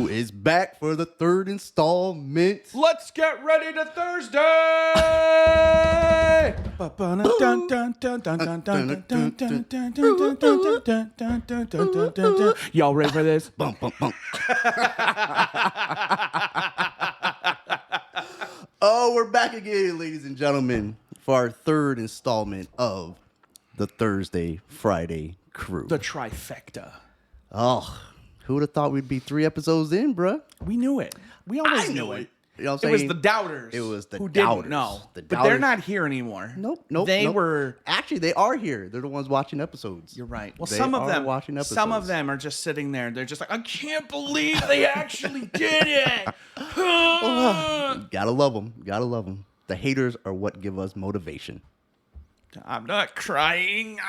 Crew is back for the third installment. Let's get ready to Thursday! Y'all ready for this? Bum, bum, bum. Oh, we're back again, ladies and gentlemen, for our third installment of the Thursday Friday Crew. The Trifecta. Oh, who would have thought we'd be 3 episodes in, bruh? We knew it. We always knew it. You know what I'm It was saying? the doubters. It was the who doubters. didn't know. The But they're doubters. not here anymore. Nope. They were. Actually, they are here. They're the ones watching episodes. You're right. Well, They some of are them. watching episodes. Some of them are just sitting there. They're just like, I can't believe they actually did it. Gotta love them. Gotta love them. The haters are what give us motivation. I'm not crying.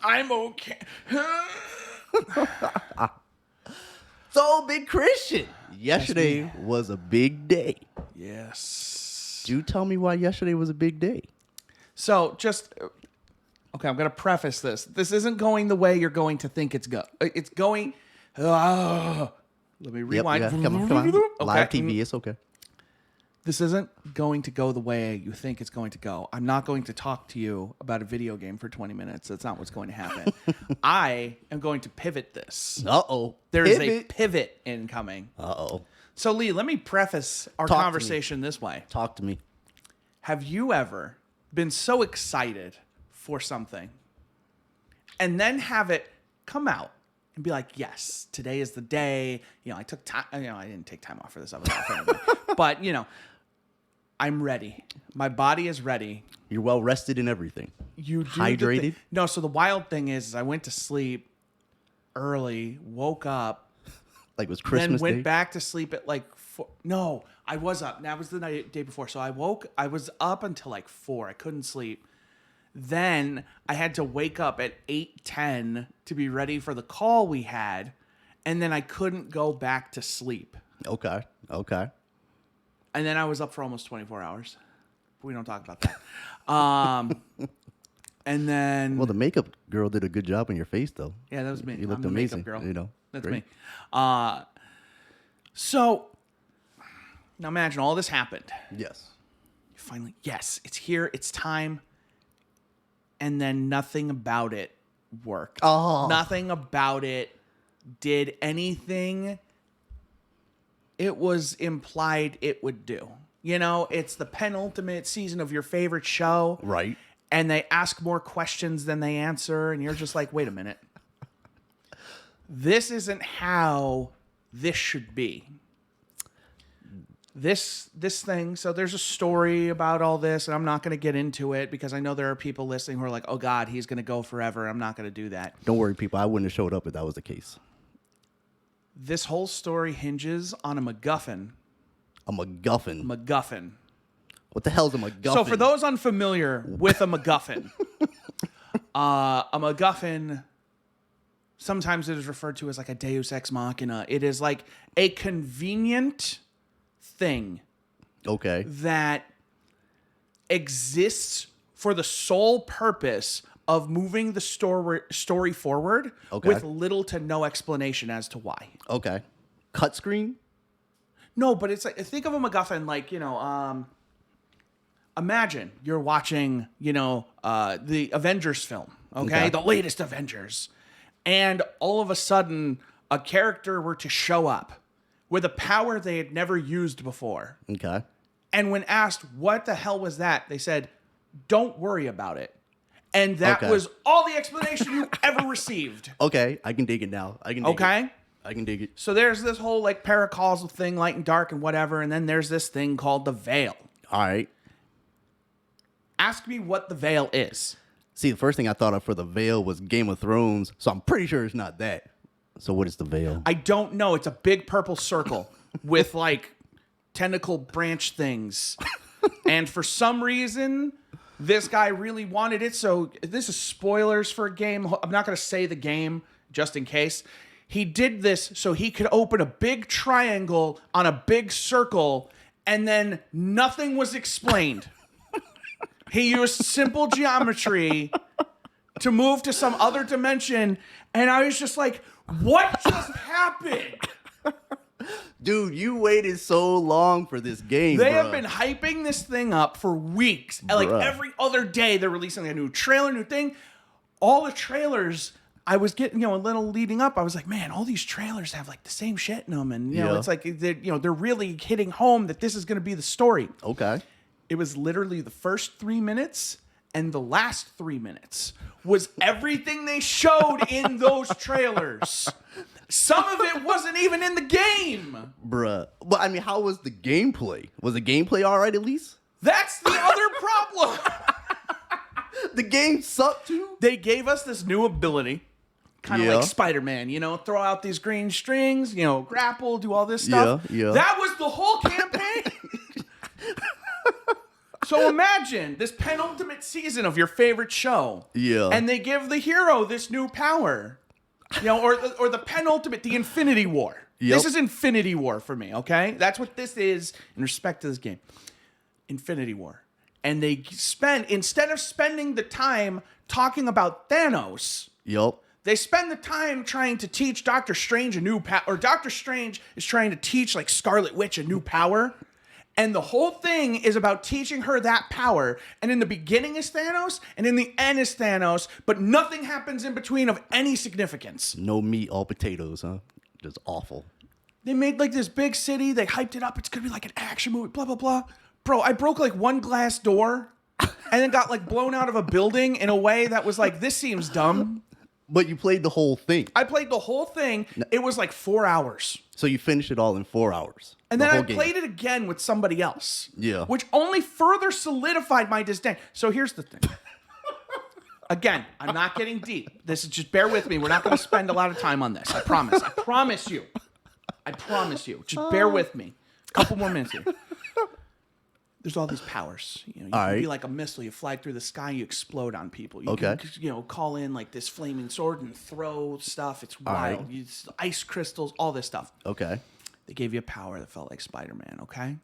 I'm okay. So, Big Christian, yesterday was a big day. Yes. Do tell me why yesterday was a big day. So just okay. I'm gonna preface this. This isn't going the way you're going to think it's go. It's going. Let me rewind. Yep, come on. Okay. Live TV, it's okay. This isn't going to go the way you think it's going to go. I'm not going to talk to you about a video game for 20 minutes. That's not what's going to happen. I am going to pivot this. Uh-oh. There is a pivot incoming. Uh-oh. So, Lee, let me preface our Talk to me. conversation this way. Talk to me. Have you ever been so excited for something and then have it come out and be like, yes, today is the day. You know, I took time. You know, I didn't take time off for this. I was off anyway. But, you know, I'm ready. My body is ready. You're well rested and everything. You do hydrated? No, so the wild thing is I went to sleep early, woke up, Like it was Christmas then went Day? back to sleep at like 4. No, I was up. That was the day before. So I was up until like 4. I couldn't sleep. Then I had to wake up at 8:10 to be ready for the call we had. And then I couldn't go back to sleep. Okay. And then I was up for almost 24 hours. But we don't talk about that. And then... Well, the makeup girl did a good job on your face, though. Yeah, that was me. You looked I'm the amazing. makeup girl. You know, That's great. me. So now imagine all this happened. Yes. Finally, yes, it's here. It's time. And then nothing about it worked. Oh. Nothing about it did anything it was implied it would do. You know, it's the penultimate season of your favorite show. Right. And they ask more questions than they answer. And you're just like, wait a minute. This isn't how this should be. This thing, so there's a story about all this, and I'm not going to get into it because I know there are people listening who are like, oh God, he's going to go forever. I'm not going to do that. Don't worry, people. I wouldn't have showed up if that was the case. This whole story hinges on a MacGuffin. A MacGuffin. MacGuffin. What the hell's a MacGuffin? So for those unfamiliar with a MacGuffin, a MacGuffin, sometimes it is referred to as like a Deus Ex Machina. It is like a convenient thing Okay. that exists for the sole purpose of moving the story forward with little to no explanation as to why. Okay. Cut screen? No, but it's like, think of a MacGuffin like, you know, imagine you're watching, you know, the Avengers film, okay? The latest Avengers. And all of a sudden, a character were to show up with a power they had never used before. Okay. And when asked, what the hell was that? They said, don't worry about it. And that was all the explanation you ever received. Okay. I can dig it now. I can dig it. I can dig it. So there's this whole like paracausal thing, light and dark and whatever. And then there's this thing called the veil. All right. Ask me what the veil is. See, the first thing I thought of for the veil was Game of Thrones, so I'm pretty sure it's not that. So what is the veil? I don't know. It's a big purple circle with like tentacle branch things. And for some reason, this guy really wanted it. So this is spoilers for a game. I'm not going to say the game just in case. He did this so he could open a big triangle on a big circle and then nothing was explained. He used simple geometry to move to some other dimension, and I was just like, what just happened? Dude, you waited so long for this game, They bruh. have been hyping this thing up for weeks. And like Bruh. every other day, they're releasing a new trailer, new thing. All the trailers, I was getting, a little leading up. I was like, man, all these trailers have like the same shit in them. And, Yeah. it's like, they're really hitting home that this is going to be the story. Okay. It was literally the first 3 minutes and the last 3 minutes was everything they showed in those trailers. Some of it wasn't even in the game. Bruh. But I mean, how was the gameplay? Was the gameplay all right at least? That's the other problem. The game sucked too? They gave us this new ability, kind of Yeah. like Spider-Man, throw out these green strings, grapple, do all this stuff. Yeah. That was the whole campaign. So imagine this penultimate season of your favorite show. Yeah. And they give the hero this new power. Or the penultimate, the Infinity War. Yep. This is Infinity War for me, okay? That's what this is in respect to this game. Infinity War. And they instead of spending the time talking about Thanos, Yup. they spend the time trying to teach Doctor Strange a new power, or Doctor Strange is trying to teach like Scarlet Witch a new power. And the whole thing is about teaching her that power. And in the beginning is Thanos, and in the end is Thanos, but nothing happens in between of any significance. No meat, all potatoes, huh? Just awful. They made like this big city, they hyped it up, it's gonna be like an action movie, blah, blah, blah. Bro, I broke like one glass door and then got like blown out of a building in a way that was like, this seems dumb. But you played the whole thing. I played the whole thing. It was like 4 hours. So you finished it all in 4 hours. And The then I whole game. played it again with somebody else. Yeah. Which only further solidified my disdain. So here's the thing. Again, I'm not getting deep. This is just bear with me. We're not going to spend a lot of time on this. I promise. I promise you. I promise you. Just bear with me. A couple more minutes here. There's all these powers. You can right. be like a missile. You fly through the sky. You explode on people. You Okay. can, call in like this flaming sword and throw stuff. It's right. wild. It's ice crystals, all this stuff. Okay. They gave you a power that felt like Spider-Man, okay?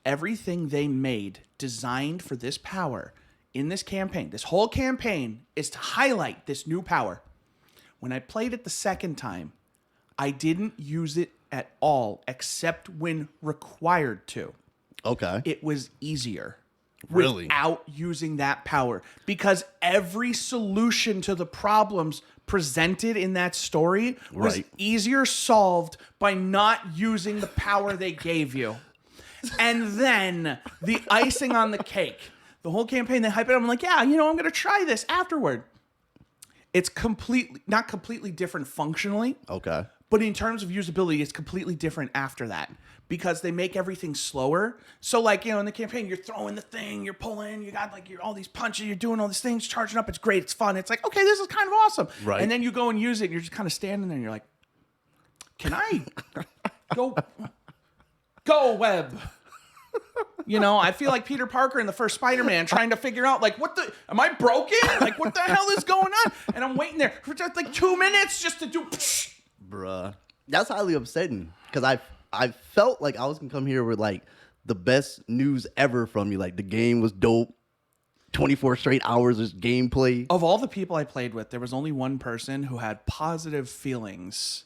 Everything they made designed for this power in this campaign, this whole campaign is to highlight this new power. When I played it the second time, I didn't use it at all except when required to. Okay. It was easier. Really? Without using that power. Because every solution to the problems presented in that story was Right. easier solved by not using the power they gave you. And then the icing on the cake. The whole campaign, they hype it up. I'm like, yeah, I'm going to try this afterward. It's not completely different functionally. Okay. But in terms of usability, it's completely different after that because they make everything slower. So like, in the campaign, you're throwing the thing, you're pulling, you got like all these punches, you're doing all these things, charging up. It's great. It's fun. It's like, okay, this is kind of awesome. Right. And then you go and use it and you're just kind of standing there and you're like, can I go web? I feel like Peter Parker in the first Spider-Man trying to figure out like, am I broken? Like, what the hell is going on? And I'm waiting there for just like 2 minutes just to do Bruh. That's highly upsetting because I felt like I was going to come here with like the best news ever from you. Like the game was dope. 24 straight hours of gameplay. Of all the people I played with, there was only one person who had positive feelings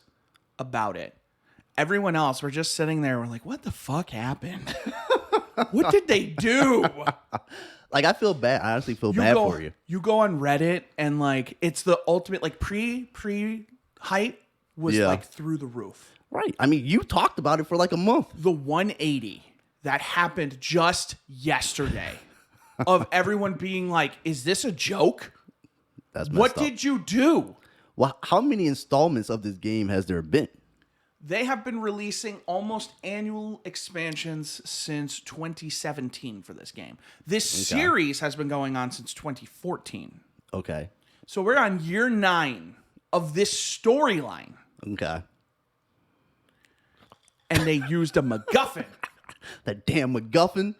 about it. Everyone else were just sitting there. We're like, what the fuck happened? What did they do? Like I feel bad. I honestly feel bad for you. You go on Reddit and like it's the ultimate like pre-hype was like through the roof. Right. I mean, you talked about it for like a month. The 180 that happened just yesterday of everyone being like, is this a joke? That's messed What up. did you do? Well, how many installments of this game has there been? They have been releasing almost annual expansions since 2017 for this game. This series has been going on since 2014. Okay. So we're on year 9 of this storyline. Okay. And they used a MacGuffin. That damn MacGuffin.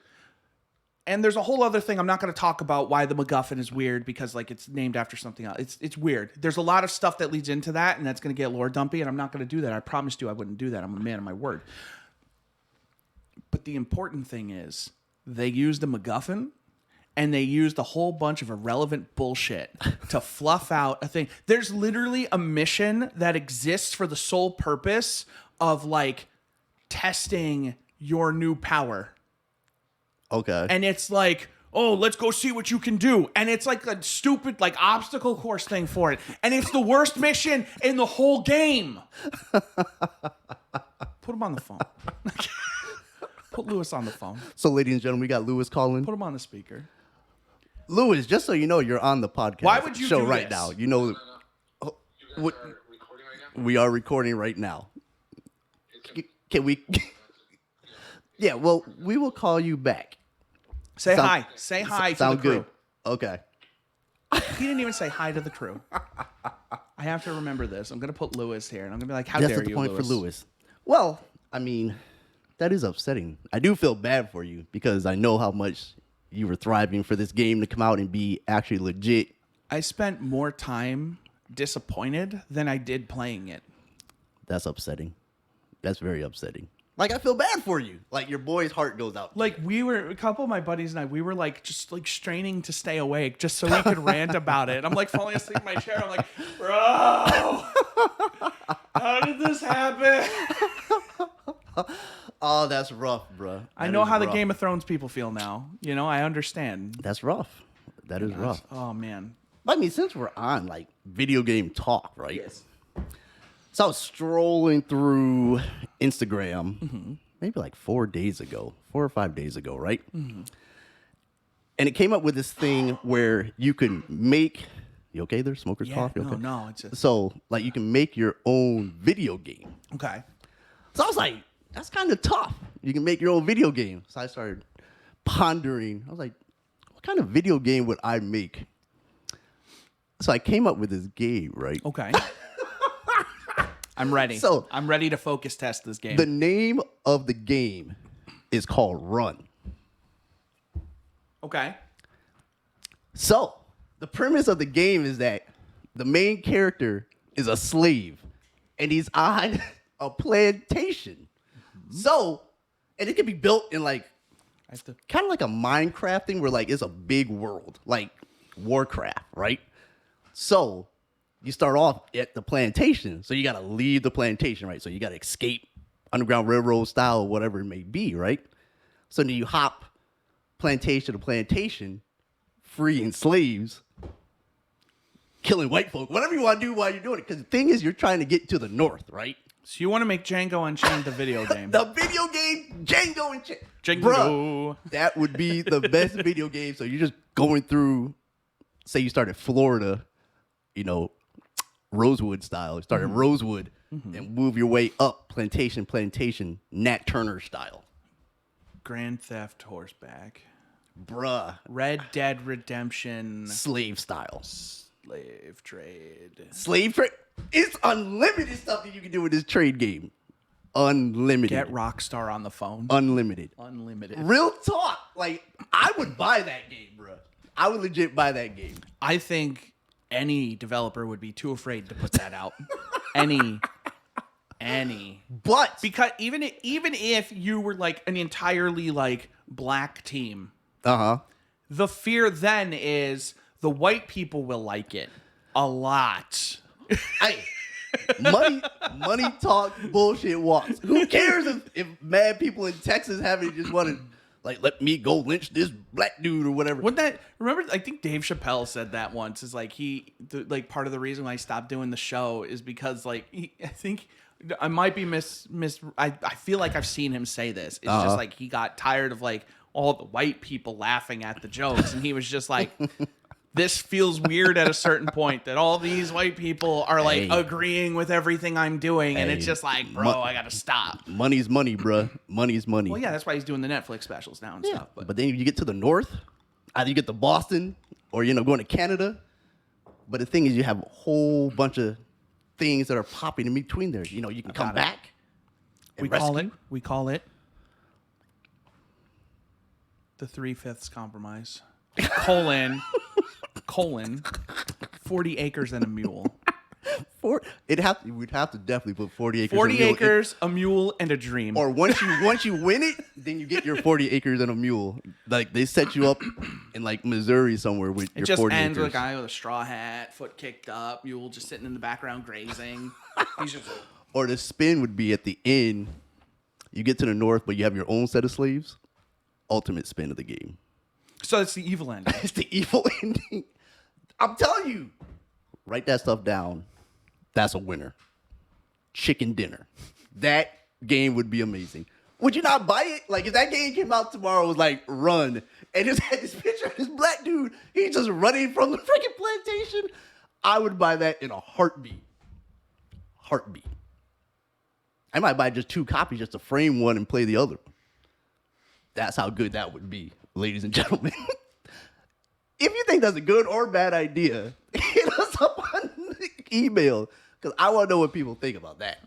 And there's a whole other thing. I'm not going to talk about why the MacGuffin is weird because like it's named after something else. It's weird. There's a lot of stuff that leads into that, and that's going to get lore dumpy, and I'm not going to do that. I promised you I wouldn't do that. I'm a man of my word. But the important thing is they used a MacGuffin, and they used a whole bunch of irrelevant bullshit to fluff out a thing. There's literally a mission that exists for the sole purpose of like testing your new power. Okay. And it's like, oh, let's go see what you can do. And it's like a stupid like obstacle course thing for it. And it's the worst mission in the whole game. Put him on the phone. Put Lewis on the phone. So, ladies and gentlemen, we got Lewis calling. Put him on the speaker. Lewis, just so you know, you're on the podcast. Why would you show do right this? now? You know, You guys are recording right now? we are recording right now. Can we? Yeah. Well, we will call you back. Say Sound- hi. Say hi to the Sound crew. good. Okay. He didn't even say hi to the crew. I have to remember this. I'm going to put Lewis here, and I'm going to be like, how That's dare the you, point Lewis? for Lewis. Well, I mean, that is upsetting. I do feel bad for you because I know how much you were thriving for this game to come out and be actually legit. I spent more time disappointed than I did playing it. That's upsetting. That's very upsetting. Like, I feel bad for you. Like, your boy's heart goes out. Like, a couple of my buddies and I, we were like, just like straining to stay awake just so we could rant about it. I'm like falling asleep in my chair. I'm like, bro, how did this happen? Oh, that's rough, bro. I know how the Game of Thrones people feel now. You know, I understand. That's rough. That is rough. Oh, man. I mean, since we're on, like, video game talk, right? Yes. So I was strolling through Instagram maybe like 4 or 5 days ago, right? And it came up with this thing where you can make... You okay there? Smoker's coffee? Okay. No, it's just... So, like, you can make your own video game. Okay. So I was like, that's kind of tough. You can make your own video game. So I started pondering. I was like, what kind of video game would I make? So I came up with this game, right? Okay. I'm ready. So- I'm ready to focus test this game. The name of the game is called Run. Okay. So the premise of the game is that the main character is a slave and he's on a plantation. So, and it can be built in like I have to... kind of like a Minecraft thing where like it's a big world, like Warcraft, right? So you start off at the plantation, so you got to leave the plantation, right? So you got to escape Underground Railroad style, or whatever it may be, right? So then you hop plantation to plantation, freeing slaves, killing white folk, whatever you want to do while you're doing it. Because the thing is, you're trying to get to the north, right? So you want to make Django Unchained the video game? The video game, Django and Django. Bruh, that would be the best video game. So you're just going through, say you start at Florida, you know, Rosewood style. You start at Rosewood and move your way up plantation, Nat Turner style. Grand Theft Horseback. Bruh. Red Dead Redemption. Slave style. Slave trade. Slave trade. It's unlimited stuff that you can do with this trade game. Unlimited. Get Rockstar on the phone. Unlimited. Unlimited. Real talk. Like, I would buy that game, bruh. I would legit buy that game. I think any developer would be too afraid to put that out. Any. But Because even if you were like an entirely like black team, the fear then is the white people will like it a lot. Hey, money talk, bullshit walks. Who cares if mad people in Texas haven't just want to like let me go lynch this black dude or whatever? Wouldn't that remember? I think Dave Chappelle said that once. Is like like part of the reason why I stopped doing the show is because like I think I might be I feel like I've seen him say this. It's just like he got tired of like all the white people laughing at the jokes, and he was just like. This feels weird at a certain point that all these white people are like agreeing with everything I'm doing. And it's just like, bro, I got to stop. Money's money, bruh. Money's money. Well, yeah, that's why he's doing the Netflix specials now and stuff. But then you get to the north, either you get to Boston or, you know, going to Canada. But the thing is, you have a whole bunch of things that are popping in between there. You know, you can come back. We call it the 3/5 compromise. colon 40 acres and a mule. We'd have to definitely put 40 acres. 40 acres, a mule, and a dream. Or once you win it, then you get your 40 acres and a mule. Like they set you up in like Missouri somewhere with your 40 acres. It just ends with a guy with a straw hat, foot kicked up, mule just sitting in the background grazing. He's just Or the spin would be at the end. You get to the north, but you have your own set of slaves. Ultimate spin of the game. So it's the evil ending. It's the evil ending. I'm telling you. Write that stuff down. That's a winner. Chicken dinner. That game would be amazing. Would you not buy it? Like, if that game came out tomorrow, it was like, run. And just had this picture of this black dude. He's just running from the freaking plantation. I would buy that in a heartbeat. Heartbeat. I might buy just 2 copies just to frame one and play the other. That's how good that would be, ladies and gentlemen. If you think that's a good or bad idea, hit us up on email because I want to know what people think about that.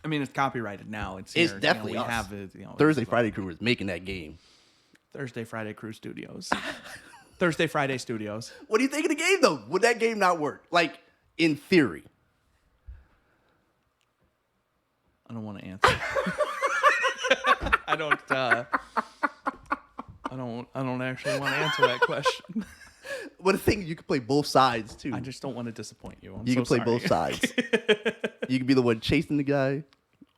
I mean, it's copyrighted now. It's It's here. definitely we us. have it. Thursday Friday Crew is making that game. Thursday Friday Crew Studios. Thursday Friday Studios. What do you think of the game though? Would that game not work? Like in theory. I don't want to answer. I don't actually want to answer that question. But the thing is, you can play both sides too. I just don't want to disappoint you. You can play both sides. You can be the one chasing the guy,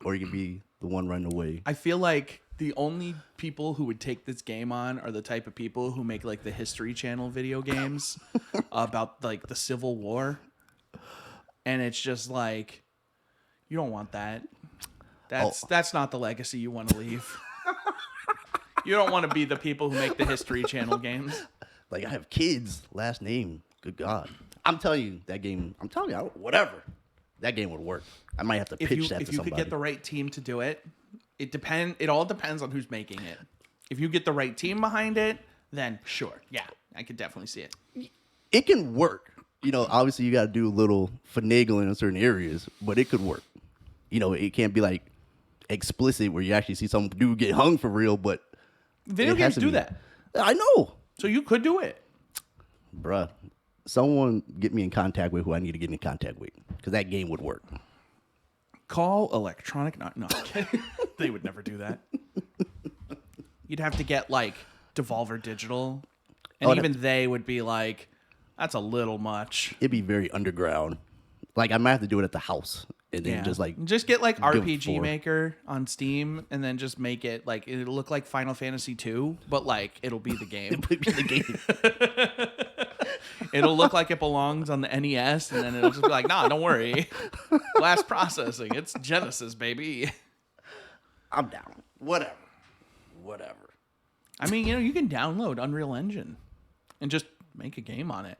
or you can be the one running away. I feel like the only people who would take this game on are the type of people who make like the History Channel video games about like the Civil War. And it's just like, you don't want that. That's not the legacy you want to leave. You don't want to be the people who make the History Channel games. Like, I have kids, last name. Good God. I'm telling you, that game, whatever. That game would work. I might have to pitch that to somebody. If you could get the right team to do it, it all depends on who's making it. If you get the right team behind it, then sure. Yeah, I could definitely see it. It can work. You know, obviously you got to do a little finagling in certain areas, but it could work. You know, it can't be like explicit where you actually see some dude get hung for real, but video games do that. I know. So you could do it. Bruh, someone get me in contact with who I need to get in contact with, because that game would work. Call Electronic. No, I'm kidding. They would never do that. You'd have to get like Devolver Digital, and even they would be like, "That's a little much." It'd be very underground. Like, I might have to do it at the house, and then just get like give it RPG four. Maker on Steam, and then just make it like it'll look like Final Fantasy 2, but like it'll be the game. It would be the game. It'll look like it belongs on the NES, and then it'll just be like, "Nah, don't worry, last processing. It's Genesis, baby." I'm down. Whatever. I mean, you can download Unreal Engine and just make a game on it.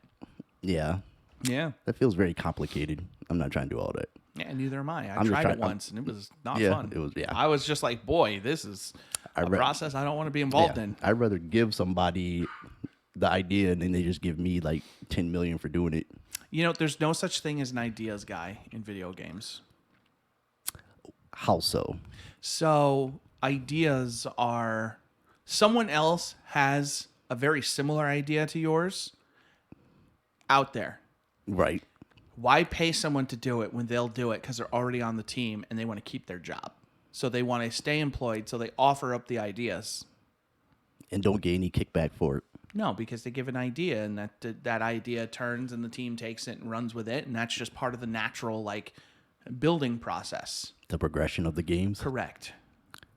Yeah. Yeah. That feels very complicated. I'm not trying to do all that. Yeah, neither am I. I I'm just tried trying- it once, and it was not Yeah, fun. it was- yeah. I was just like, boy, this is a process I don't want to be involved in. I'd rather give somebody the idea and then they just give me like 10 million for doing it. You know, there's no such thing as an ideas guy in video games. How so? So ideas are someone else has a very similar idea to yours out there. Right. Why pay someone to do it when they'll do it because they're already on the team and they want to keep their job? So they want to stay employed, so they offer up the ideas. And don't get any kickback for it. No, because they give an idea, and that idea turns, and the team takes it and runs with it, and that's just part of the natural like building process. The progression of the games. Correct.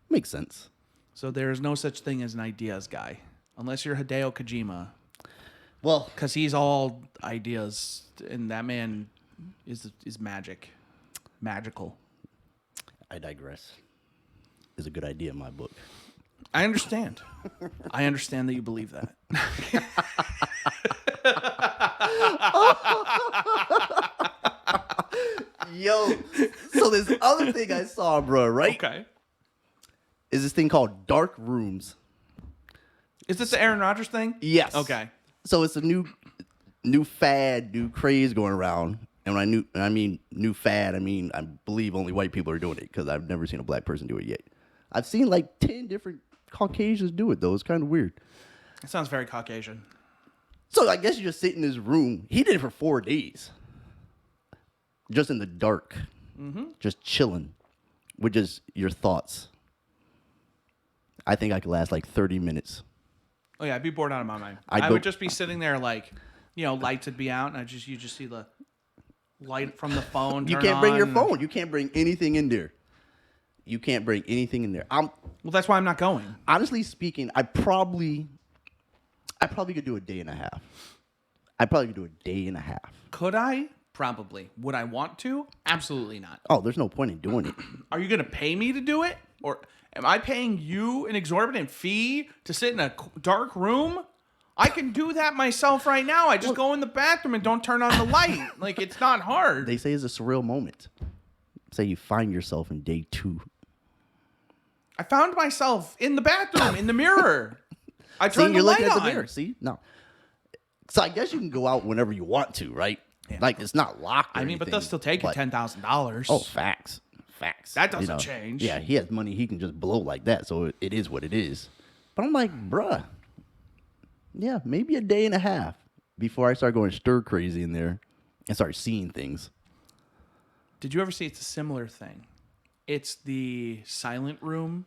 Makes sense. So there is no such thing as an ideas guy, unless you're Hideo Kojima, Well, because he's all ideas, and that man is magical. I digress. Is a good idea in my book. I understand. I understand that you believe that. Yo, so this other thing I saw, bro, right? Okay. Is this thing called Dark Rooms. Is this the Aaron Rodgers thing? Yes. Okay. So it's a new fad, new craze going around. And when I mean new fad, I mean I believe only white people are doing it because I've never seen a black person do it yet. I've seen like 10 different Caucasians do it though. It's kind of weird. It sounds very Caucasian. So I guess you just sit in this room. He did it for 4 days. just in the dark, just chilling, with just your thoughts, I think I could last like 30 minutes. Oh yeah, I'd be bored out of my mind. I'd I go- would just be sitting there like, lights would be out, and you just see the light from the phone. You turn can't bring your on. phone. You can't bring anything in there. You can't bring anything in there. Well, that's why I'm not going. Honestly speaking, I probably could do a day and a half. I probably could do a day and a half. Could I? Probably. Would I want to? Absolutely not. Oh, there's no point in doing it. Are you going to pay me to do it? Or am I paying you an exorbitant fee to sit in a dark room? I can do that myself right now. I just go in the bathroom and don't turn on the light. Like, it's not hard. They say it's a surreal moment. Say you find yourself in day 2. I found myself in the bathroom, in the mirror. I See, turned the you're light looking at on. the mirror. See? No. So I guess you can go out whenever you want to, right? Yeah. Like, it's not locked or I mean, but they'll anything, still take you but- $10,000. Oh, facts. That doesn't change. Yeah, he has money he can just blow like that, so it is what it is. But I'm like, bruh, yeah, maybe a day and a half before I start going stir crazy in there and start seeing things. Did you ever see? It's a similar thing. It's the silent room.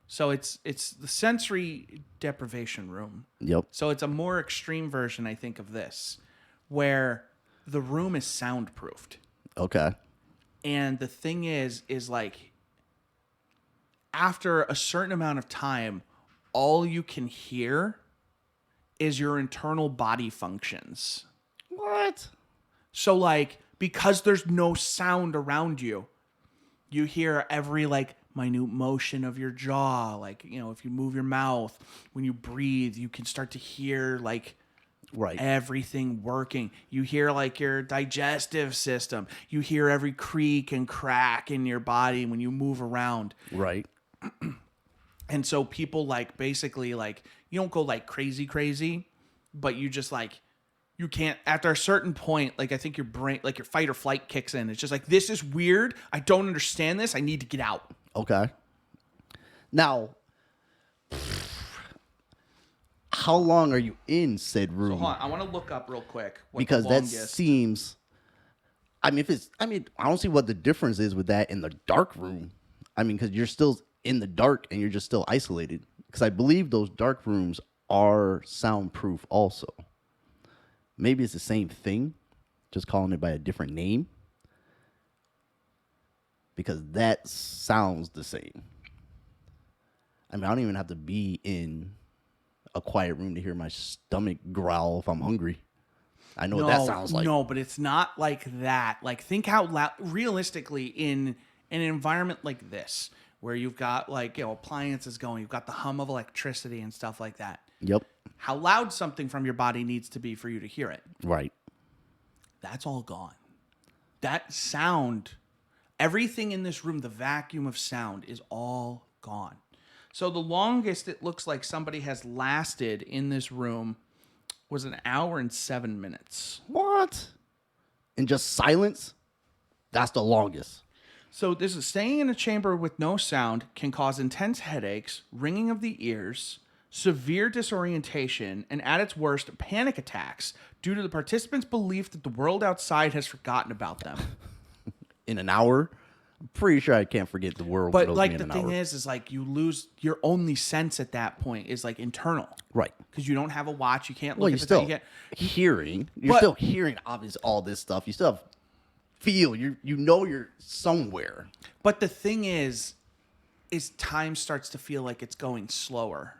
So it's the sensory deprivation room. Yep. So it's a more extreme version, I think, of this, where the room is soundproofed. Okay. And the thing is like, after a certain amount of time, all you can hear is your internal body functions. What? So, like, because there's no sound around you, you hear every, like, minute motion of your jaw. Like, if you move your mouth, when you breathe, you can start to hear, like, Right. everything working. You hear, like, your digestive system. You hear every creak and crack in your body when you move around. Right. And so people, like, basically, like, you don't go, like, crazy, but you just, like, you can't, after a certain point, like, I think your brain, like, your fight or flight kicks in. It's just like, this is weird. I don't understand this. I need to get out. Okay. Now, how long are you in said room? So hold on. I want to look up real quick. What Because the that longest. seems, I don't see what the difference is with that in the dark room. I mean, because you're still in the dark and you're just still isolated. Because I believe those dark rooms are soundproof also. Maybe it's the same thing, just calling it by a different name. Because that sounds the same. I mean, I don't even have to be in a quiet room to hear my stomach growl if I'm hungry. I know what that sounds like. No, but it's not like that. Like, think out loud. Realistically, in an environment like this, where you've got, like, appliances going, you've got the hum of electricity and stuff like that. Yep. How loud something from your body needs to be for you to hear it. Right. That's all gone. That sound, everything in this room, the vacuum of sound is all gone. So the longest it looks like somebody has lasted in this room was 1 hour and 7 minutes. What? And just silence? That's the longest. So this is staying in a chamber with no sound can cause intense headaches, ringing of the ears, severe disorientation, and at its worst, panic attacks due to the participants' belief that the world outside has forgotten about them. In an hour? I'm pretty sure I can't forget the world. But knows like me in the an thing hour. is like you lose your only sense at that point is like internal, Right. because you don't have a watch, you can't Well, look you're at the still time. You can't, hearing. You're But- still hearing obviously all this stuff. You still have feel. You know you're somewhere. but the thing is time starts to feel like it's going slower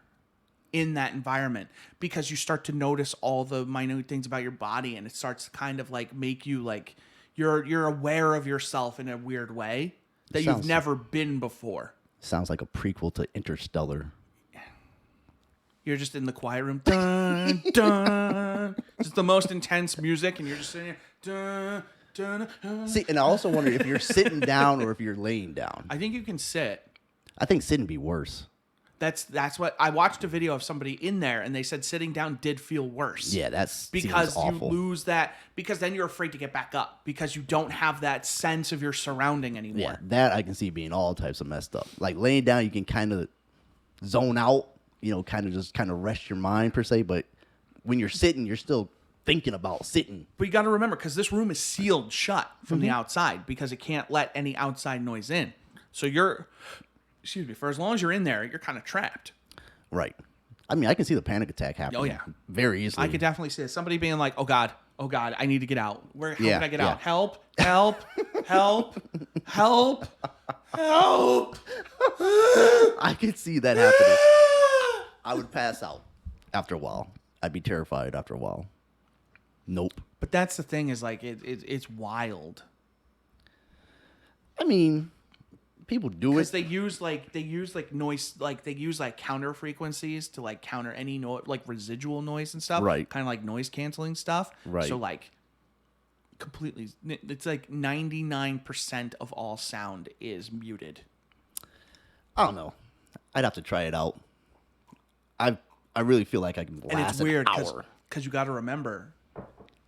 in that environment because you start to notice all the minute things about your body, and it starts to kind of like make you like you're aware of yourself in a weird way that you've Sounds- never been before. Sounds like a prequel to Interstellar. You're just in the quiet room, dun, dun, just the most intense music, and you're just sitting here, dun, dun, dun. See, and I also wonder if you're sitting down or if you're laying down. I think you can sit. I think sitting be worse. That's what I watched a video of somebody in there, and they said sitting down did feel worse. Yeah, that's because seems you awful. lose that, because then you're afraid to get back up because you don't have that sense of your surrounding anymore. Yeah, that I can see being all types of messed up. Like laying down, you can kind of zone out, kind of rest your mind per se. But when you're sitting, you're still thinking about sitting. But you got to remember, because this room is sealed shut from the outside because it can't let any outside noise in. So for as long as you're in there, you're kind of trapped. Right. I mean, I can see the panic attack happening. Oh, yeah. Very easily. I could definitely see it. Somebody being like, oh God, I need to get out. How Yeah, can I get yeah. out? Help, help, help, help, help. I could see that happening. I would pass out after a while. I'd be terrified after a while. Nope. But that's the thing is like, it's wild. I mean, people do Because it. they use noise, like they use like counter frequencies to like counter any like residual noise and stuff. Right. Kind of like noise canceling stuff. Right. So like completely, it's like 99% of all sound is muted. I don't know. I'd have to try it out. I really feel like I can last And it's weird an hour. because you got to remember,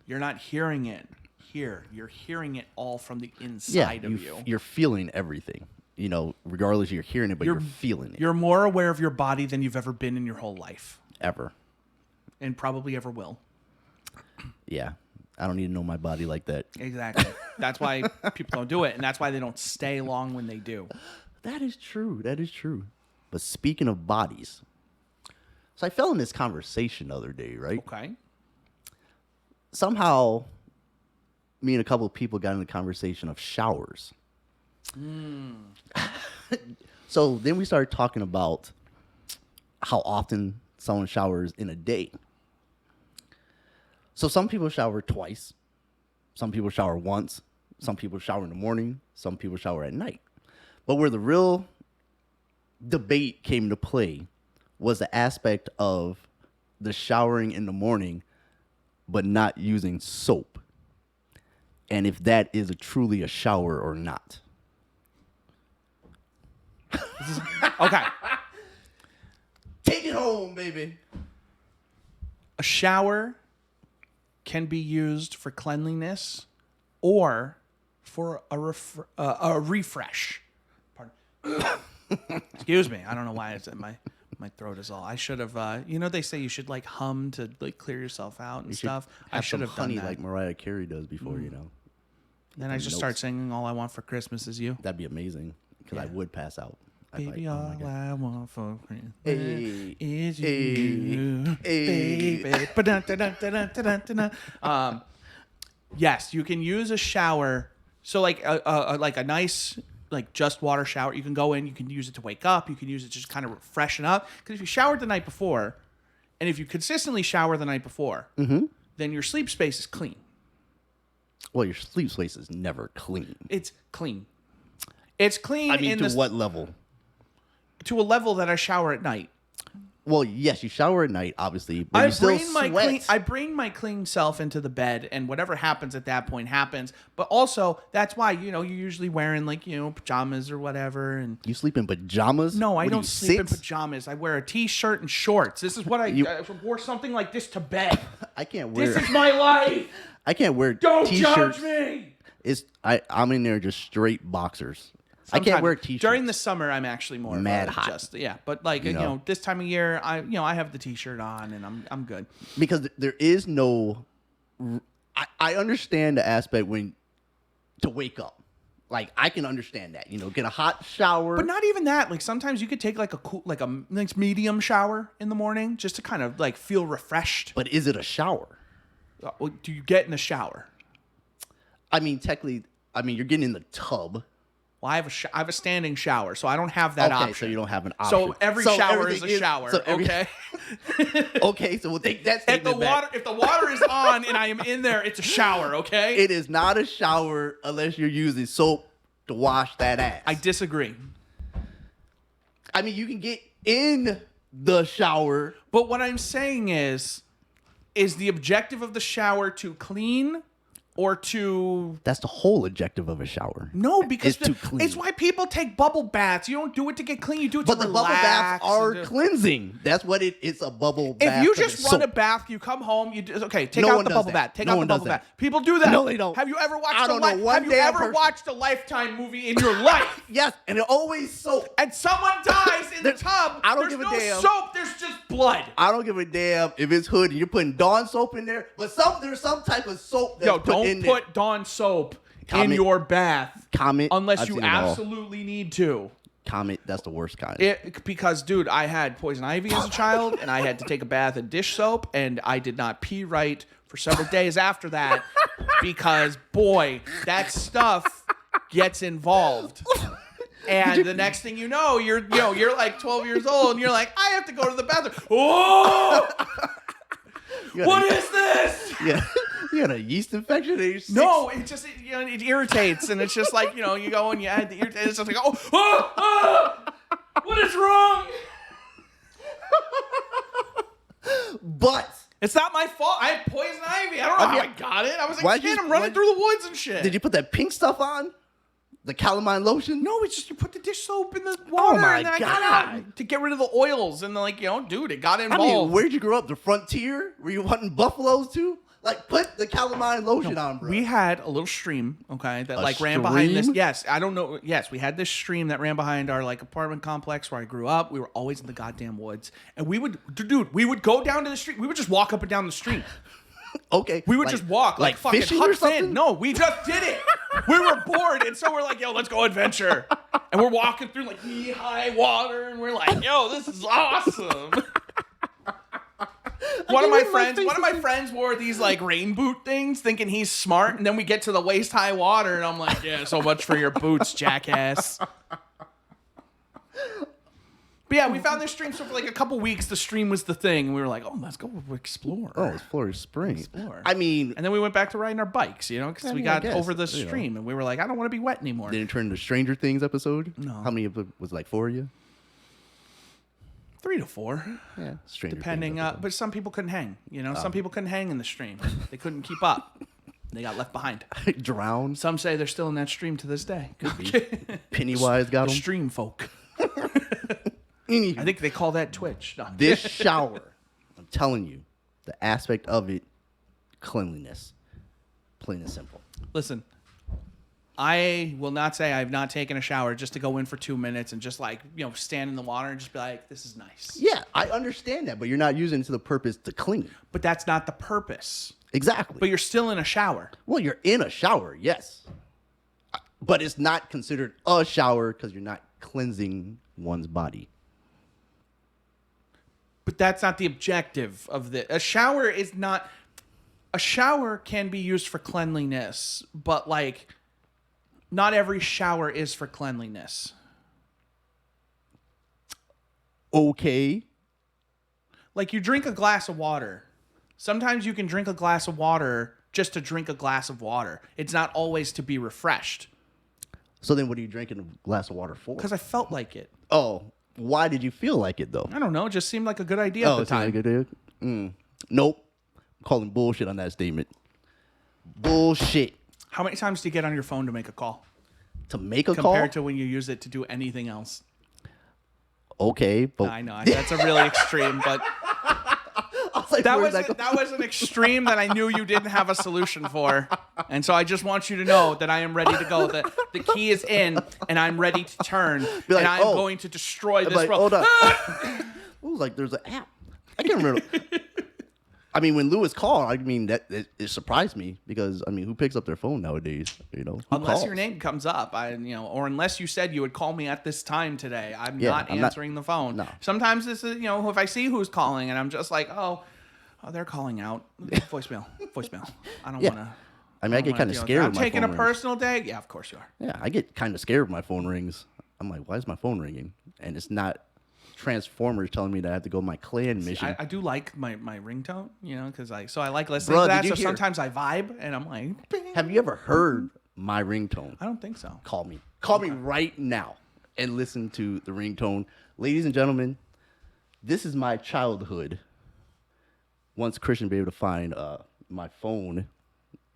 you're not hearing it here. You're hearing it all from the inside of you. You're feeling everything. You know, regardless, you're hearing it, but you're feeling it. You're more aware of your body than you've ever been in your whole life. Ever. And probably ever will. Yeah. I don't need to know my body like that. Exactly. That's why people don't do it. And that's why they don't stay long when they do. That is true. That is true. But speaking of bodies, so I fell in this conversation the other day, right? Okay. Somehow, me and a couple of people got in the conversation of showers. So then we started talking about how often someone showers in a day. So some people shower twice. Some people shower once. Some people shower in the morning. Some people shower at night. But where the real debate came into play was the aspect of the showering in the morning, but not using soap. And if that is truly a shower or not. Okay. Take it home, baby. A shower can be used for cleanliness or for a refresh. Pardon. Excuse me. I don't know why it's in my throat is all. I should have. They say you should like hum to like clear yourself out and stuff. I should have done honey that. like Mariah Carey does before, you know. Then I just start singing "All I Want for Christmas Is You." That'd be amazing because I would pass out. I'd Baby, like, oh all my God. I want for Christmas Hey, is hey, you, hey. baby. Ba-dun-dun-dun-dun-dun-dun-dun. Yes, you can use a shower. So like a nice like just water shower. You can go in. You can use it to wake up. You can use it to just kind of freshen up. Because if you showered the night before, and if you consistently shower the night before, then your sleep space is clean. Well, your sleep space is never clean. It's clean. It's clean. I mean, to what level? To a level that I shower at night. Well, yes, you shower at night, obviously, but you still sweat. I bring my clean self into the bed, and whatever happens at that point happens. But also, that's why you're usually wearing pajamas or whatever. And You sleep in pajamas? no, I What, don't you sleep in sit? pajamas. I wear a t-shirt and shorts. This is what I wore something like this to bed. I can't wear. This is my life. I can't wear Don't t-shirts. judge me. I'm in there just straight boxers. I can't wear t-shirts During the summer. I'm actually more Mad of a, hot. just but like this time of year, I have the t-shirt on and I'm good. because there is no. I understand the aspect when to wake up. Like I can understand that, get a hot shower. But not even that. Like sometimes you could take like a nice medium shower in the morning just to kind of like feel refreshed. But is it a shower? Do you get in the shower? I mean, technically, you're getting in the tub. Well, I have a standing shower, so I don't have that option. So you don't have an option. So every shower is everything a shower. okay. Okay, so we'll take that If statement back. the water is on and I am in there, it's a shower. Okay. It is not a shower unless you're using soap to wash that ass. I disagree. I mean, you can get in the shower. But what I'm saying is the objective of the shower to clean or to... That's the whole objective of a shower. No, because It's to clean. it's why people take bubble baths. You don't do it to get clean. You do it But to the relax. bubble baths are and to- cleansing. That's what it's a bubble bath. If you 'cause just it's run a soap. bath, you come home, take No out one the does bubble that. bath. Take No out the one does bubble bath. that. People do that. No, they don't. Have you ever watched I don't know one Have you damn ever person. watched a Lifetime movie in your life? Yes, and it always soap. And someone dies in the There- tub. I don't There's give a no damn. soap. There's just blood. I don't give a damn if it's hood and you're putting Dawn soap in there, but there's some type of soap that's Yo, put in don't there. put Dawn soap in Comment. your bath. Comment. Unless I've you seen it all. absolutely need to. Comment. That's the worst kind. Because, dude, I had poison ivy as a child, and I had to take a bath in dish soap, and I did not pee right for several days after that because, boy, that stuff gets involved. And the next thing you know, you're like 12 years old, and you're like, I have to go to the bathroom. Oh, what is this? Yeah, you had a yeast infection at age 6? No, it irritates, and it's just like, you go and you add the irritate. It's just like, what is wrong? But It's not my fault. I had poison ivy. I don't know how I got it. I was like, kid, I'm running through the woods and shit. Did you put that pink stuff on? The calamine lotion? No, it's just you put the dish soap in the water. my and then God. I got to get rid of the oils. And then, like, dude, it got involved. I mean, where'd you grow up? The frontier? Were you hunting buffaloes too? Like, put the calamine lotion on, bro. We had a little stream, okay, that A ran behind this. stream? Yes, I don't know. Yes, we had this stream that ran behind our apartment complex where I grew up. We were always in the goddamn woods, and we would go down to the street. We would just walk up and down the street. Okay. We would just walk like fucking fishing or Huck Finn. something? No, we just did it. We were bored, and so we're like, yo, let's go adventure. And we're walking through like knee-high water, and we're like, yo, this is awesome. One of my friends wore these like rain boot things, thinking he's smart, and then we get to the waist high water, and I'm like, yeah, so much for your boots, jackass. But yeah, we found this stream, so for like a couple weeks, the stream was the thing, and we were like, oh, let's go explore. Oh, it's Florida Spring. Explore. I mean, And then we went back to riding our bikes, because we got I guess, over the stream, and we were like, I don't want to be wet anymore. did it turn into Stranger Things episode? No. How many of it was like 4 of you? 3 to 4. Yeah, Stranger Depending, Things episode. but some people couldn't hang. Some people couldn't hang in the stream. They couldn't keep up. They got left behind. Drowned. Some say they're still in that stream to this day. Could be. Pennywise got The them. stream folk. Anywho, I think they call that Twitch. No. this shower, I'm telling you, the aspect of it, cleanliness, plain and simple. Listen, I will not say I've not taken a shower just to go in for 2 minutes and just like, stand in the water and just be like, this is nice. Yeah, I understand that, but you're not using it to the purpose to clean. But that's not the purpose. Exactly. But you're still in a shower. Well, you're in a shower, yes. But it's not considered a shower because you're not cleansing one's body. But that's not the objective of the. A shower is not. A shower can be used for cleanliness, but like, not every shower is for cleanliness. Okay. Like, you drink a glass of water. Sometimes you can drink a glass of water just to drink a glass of water. It's not always to be refreshed. So then what are you drinking a glass of water for? Because I felt like it. Oh, why did you feel like it, though? I don't know. It just seemed like a good idea at the it's not a time. good idea? Nope. I'm calling bullshit on that statement. Bullshit. How many times do you get on your phone to make a call? To make a call? Compared to when you use it to do anything else. Okay, but I know. That's a really extreme, but I was like, that where's that was an extreme that I knew you didn't have a solution for. And so I just want you to know that I am ready to go. That the key is in, and I'm ready to turn, Be like, and I'm oh. going to destroy this like, world. hold on. I was like, there's an app. I can't remember. I mean, when Lewis called, I mean, that it surprised me because, I mean, who picks up their phone nowadays? Who Unless calls? your name comes up, or unless you said you would call me at this time today, I'm not answering the phone. No. Sometimes this is, if I see who's calling and I'm just like, oh, they're calling out. Voicemail. I don't Yeah. want to. I mean, I get kind of scared I'm when my taking a phone rings. personal day. Yeah, of course you are. Yeah, I get kind of scared when my phone rings. I'm like, why is my phone ringing? And it's not Transformers telling me that I have to go on my clan mission. I do like my ringtone, because I like listening Bruh, to that. did you So hear- sometimes I vibe and I'm like, bing. Have you ever heard my ringtone? I don't think so. Call me. Call me right now and listen to the ringtone. Ladies and gentlemen, this is my childhood. Once Christian be able to find my phone,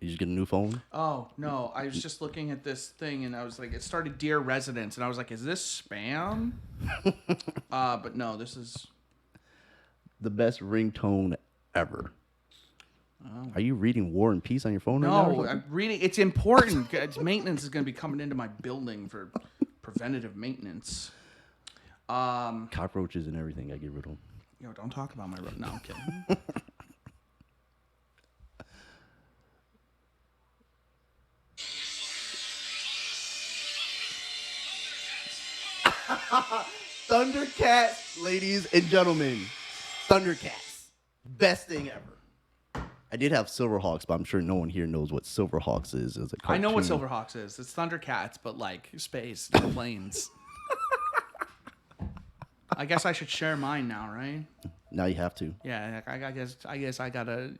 you just get a new phone. Oh, no. I was just looking at this thing and I was like, it started Dear Residents. And I was like, is this spam? But no, this is. The best ringtone ever. Oh. Are you reading War and Peace on your phone right now? No, I'm reading. It's important. It's maintenance is going to be coming into my building for preventative maintenance. Cockroaches and everything. I get rid of them. Yo, don't talk about my road. No, I'm kidding. Thundercats, ladies and gentlemen. Thundercats. Best thing ever. I did have Silverhawks, but I'm sure no one here knows what Silverhawks is. As a I know what cartoon. Silverhawks is. It's Thundercats, but like space, no planes. I guess I should share mine now, right? Now you have to. Yeah, I guess I gotta,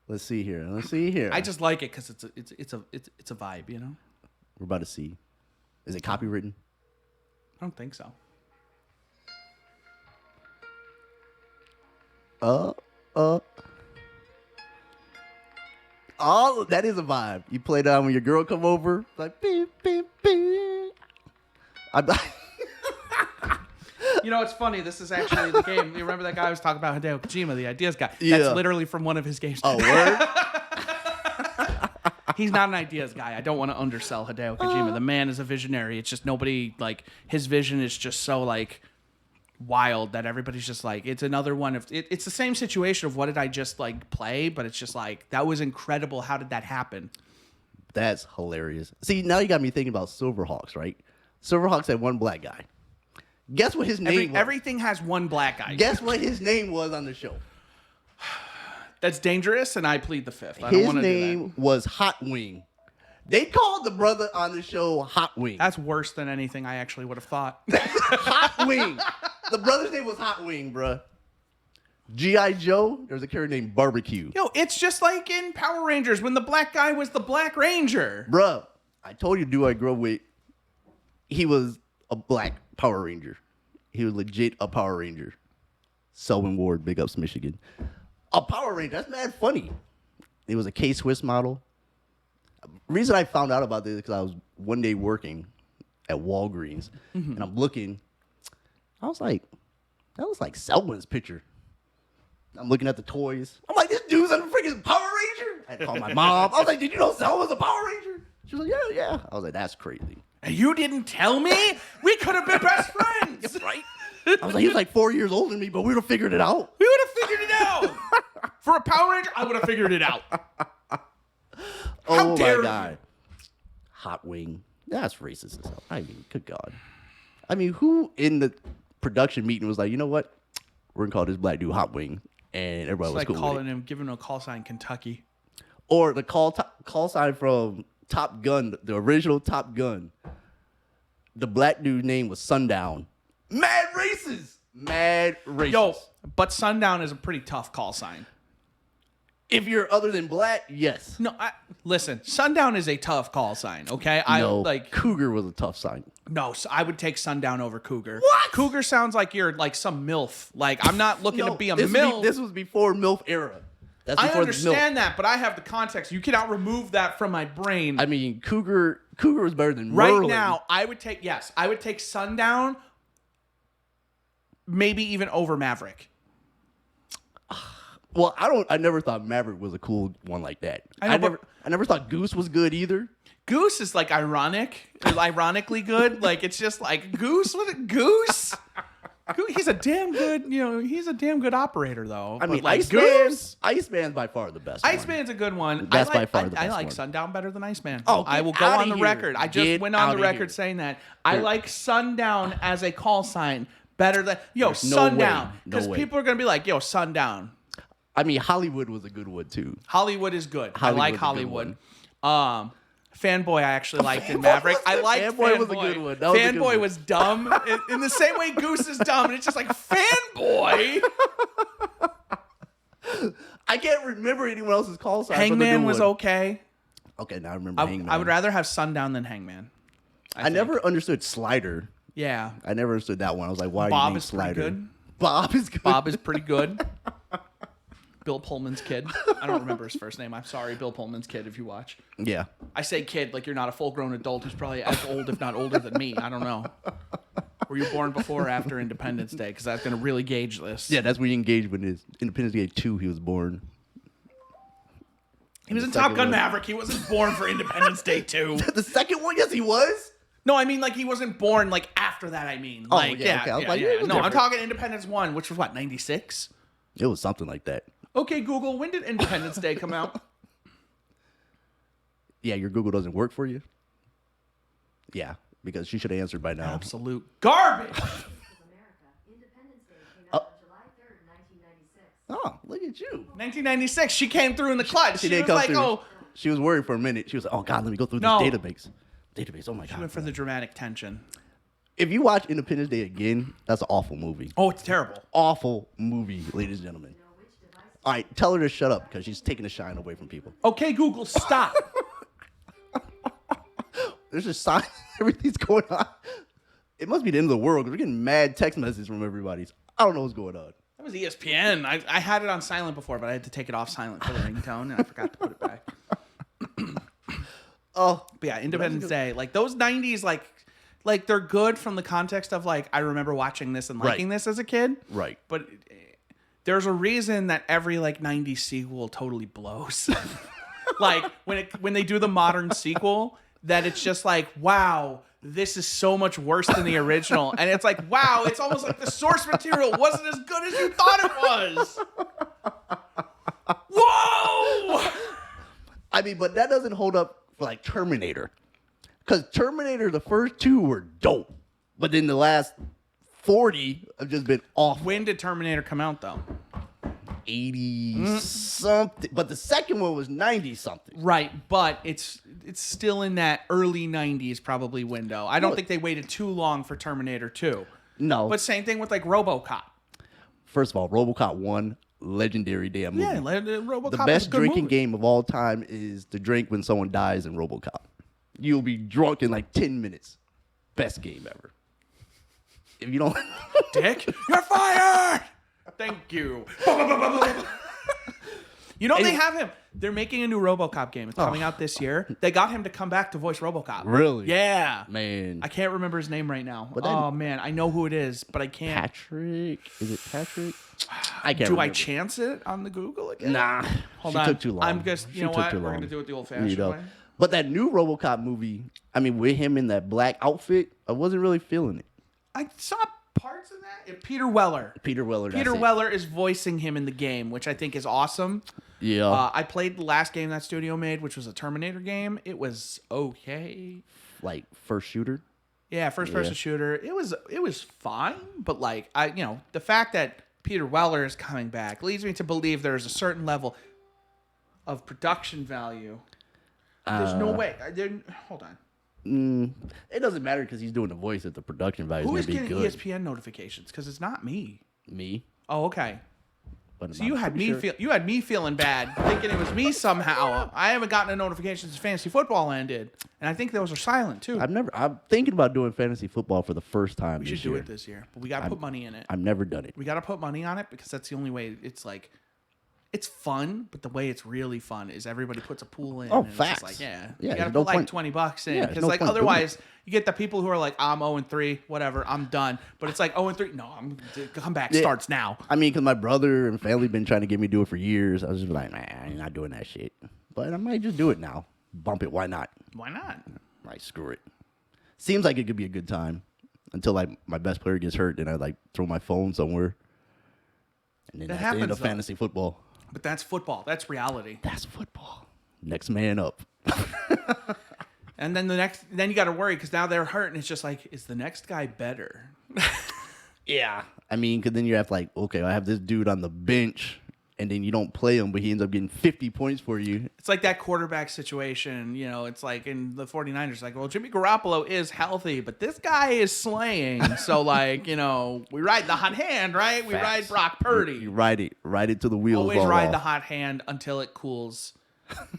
Let's see here. I just like it because it's a vibe, you know. We're about to see. Is it copywritten? I don't think so. Oh, that is a vibe. You play that when your girl come over, like beep beep beep. You know, it's funny. This is actually the game. You remember that guy I was talking about, Hideo Kojima, the ideas guy? Yeah. That's literally from one of his games. Oh, word? He's not an ideas guy. I don't want to undersell Hideo Kojima. The man is a visionary. It's just nobody, like, his vision is just so, like, wild that everybody's just like, it's another one of, it's the same situation of what did I just, like, play? But it's just like, that was incredible. How did that happen? That's hilarious. See, now you got me thinking about Silverhawks, right? Silverhawks had one black guy. Guess what his name was? Everything has one black guy. Guess what his name was on the show? That's dangerous, and I plead the fifth. I don't His want to do name was Hot Wing. They called the brother on the show Hot Wing. that. That's worse than anything I actually would have thought. Hot Wing. The brother's name was Hot Wing, bruh. G.I. Joe, there's a character named Barbecue. Yo, it's just like in Power Rangers when the black guy was the Black Ranger. Bruh, I told you, dude I grew up with, he was a black Power Ranger. He was legit a Power Ranger. Selwyn Ward, Big Ups, Michigan. A Power Ranger, that's mad funny. It was a K-Swiss model. Reason I found out about this is because I was one day working at Walgreens, and I'm looking. I was like, that was like Selwyn's picture. I'm looking at the toys. I'm like, this dude's a freaking Power Ranger. I had to call my mom. I was like, did you know Selwyn's a Power Ranger? She was like, yeah. I was like, that's crazy. And you didn't tell me? We could have been best friends. Right? I was like, he was like 4 years older than me, but we would have figured it out. We would have figured it out. For a Power Ranger, I would have figured it out. Oh dare my God. Hot Wing. That's racist as hell. I mean, good God. I mean, who in the production meeting was like, you know what? We're going to call this black dude Hot Wing. And everybody It's was like cool with calling it. him, giving him a call sign Kentucky. Or the call sign from Top Gun, the original Top Gun. The black dude's name was Sundown. Mad racist. Mad racist. Yo, but Sundown is a pretty tough call sign. If you're other than black, yes. No, listen, Sundown is a tough call sign, okay? No, Cougar was a tough sign. No, so I would take Sundown over Cougar. What? Cougar sounds like you're like some MILF. Like, I'm not looking to be a MILF. This was before MILF era. That's I before the understand that, but I have the context. You cannot remove that from my brain. I mean, Cougar was better than Right Merlin. now, I would take Sundown, maybe even over Maverick. Well, I never thought Maverick was a cool one like that. I know, I never thought Goose was good either. Goose is like ironically good. Like, it's just like Goose. What a Goose? He's a damn good operator though. I mean, like Iceman's by far the best. Iceman's a good one. That's by far the best I like one. Sundown better than Iceman. Oh, I get will go outta on the here. record. I just Get went on the outta record here. saying that I There- like Sundown as a call sign better than There's no Sundown way. No because way. people are gonna be like, yo, Sundown. I mean, Hollywood was a good one too. Hollywood is good. Hollywood's I a like good Hollywood. Fanboy I actually liked in Maverick. I liked Fanboy was a good one. That was a good Fanboy one. was dumb in the same way Goose is dumb, and it's just like Fanboy. I can't remember anyone else's call sign. Hangman was okay. Okay, now I remember Hangman. I would rather have Sundown than Hangman. I think. never understood Slider. Yeah. I never understood that one. I was like, why are you Bob named is pretty Slider? good. Bob is good. Bob is pretty good. Bill Pullman's kid. I don't remember his first name. I'm sorry, Bill Pullman's kid, if you watch. Yeah. I say kid like you're not a full-grown adult who's probably as old, if not older than me. I don't know. Were you born before or after Independence Day? Because that's going to really gauge this. Yeah, that's where engagement is. Independence Day 2, he was born. He was in The Top second Gun one. Maverick. He wasn't born for Independence Day 2. The second one, yes, he was. No, I mean like he wasn't born like after that. I mean, like yeah, okay. I was like, yeah, it was No, I'm different. talking Independence 1, which was what, 96? It was something like that. Okay, Google, when did Independence Day come out? Yeah, your Google doesn't work for you? Yeah, because she should have answered by now. Absolute garbage. America. Independence Day came out on July 3rd, 1996. Oh, look at you. 1996, she came through in the clutch. She did was come like, through. oh, She was worried for a minute. She was like, oh, God, let me go through No. this database. Oh, my God. went for the dramatic tension. If you watch Independence Day again, that's an awful movie. Oh, it's terrible. Awful movie, ladies and gentlemen. All right, tell her to shut up because she's taking the shine away from people. Okay, Google, stop. There's just sign. Everything's going on. It must be the end of the world because we're getting mad text messages from everybody. I don't know what's going on. That was ESPN. I had it on silent before, but I had to take it off silent for the ringtone, and I forgot to put it back. Oh, But yeah, Independence Day, like those 90s, like they're good from the context of like I remember watching this and liking this as a kid. right. But there's a reason that every like 90s sequel totally blows. Like when they do the modern sequel, that it's just like, wow, this is so much worse than the original. And it's like, wow, it's almost like the source material wasn't as good as you thought it was. Whoa! I mean, but that doesn't hold up for like Terminator. Because Terminator, the first two were dope. But then the last 40 have just been awful. When did Terminator come out though? 80 something. But the second one was 90 something. Right, but it's still in that early 90s probably window. I don't think they waited too long for Terminator 2. No. But same thing with like RoboCop. First of all, RoboCop 1, legendary damn movie. Yeah, RoboCop The was best a good drinking movie. game of all time is to drink when someone dies in RoboCop. You'll be drunk in like 10 minutes. Best game ever. If you don't... Dick, you're fired! Thank you. You know, they have him. They're making a new RoboCop game. It's coming out this year. They got him to come back to voice RoboCop. Really? Yeah. Man. I can't remember his name right now. But then- Oh, man. I know who it is, but I can't. Is it Patrick? I can't Do I remember. chance it on the Google again? Nah. Hold she on. took too long. I'm just, She you know took what? too We're long. going to do it the old-fashioned You know? way. But that new RoboCop movie, I mean, with him in that black outfit, I wasn't really feeling it. I saw parts of that. Peter Weller. Peter Weller. Peter that's it. Weller is voicing him in the game, which I think is awesome. Yeah. I played the last game that studio made, which was a Terminator game. It was okay. Like first shooter. Yeah, first person shooter. It was fine, but like the fact that Peter Weller is coming back leads me to believe there's a certain level of production value. There's no way. Hold on. It doesn't matter because he's doing the voice if the production value Who is is going to be getting good. ESPN notifications? Because it's not me. Me. Oh, okay. But So you had me feeling bad, thinking it was me somehow. I haven't gotten a notification since fantasy football ended, and I think those are silent too. I'm thinking about doing fantasy football for the first time We this should do year. it this year, but we got to put money in it. I've never done it. We got to put money on it because that's the only way. It's like, it's fun, but the way it's really fun is everybody puts a pool in. Oh, and it's just facts. like, yeah, Yeah, you got to there's no put like point. $20 in Yeah, there's because no like point doing otherwise you get the people who are like, I'm 0-3, whatever, I'm done. But it's like 0-3. No, comeback starts now. I mean, because my brother and family been trying to get me to do it for years. I was just like, man, I'm not doing that shit. But I might just do it now. Bump it. Why not? Why not? Like, screw it. Seems like it could be a good time until like my best player gets hurt and I like throw my phone somewhere. And then That that's the end happens, of though. fantasy football. But that's football. That's reality. That's football. Next man up. And then then you got to worry because now they're hurt, and it's just like, is the next guy better? Yeah. I mean, because then you have like, okay, I have this dude on the bench, and then you don't play him, but he ends up getting 50 points for you. It's like that quarterback situation, it's like in the 49ers, like, well, Jimmy Garoppolo is healthy, but this guy is slaying. So, like, we ride the hot hand, right? We Facts. ride Brock Purdy. You ride it to the wheels. Always fall ride off. the hot hand until it cools.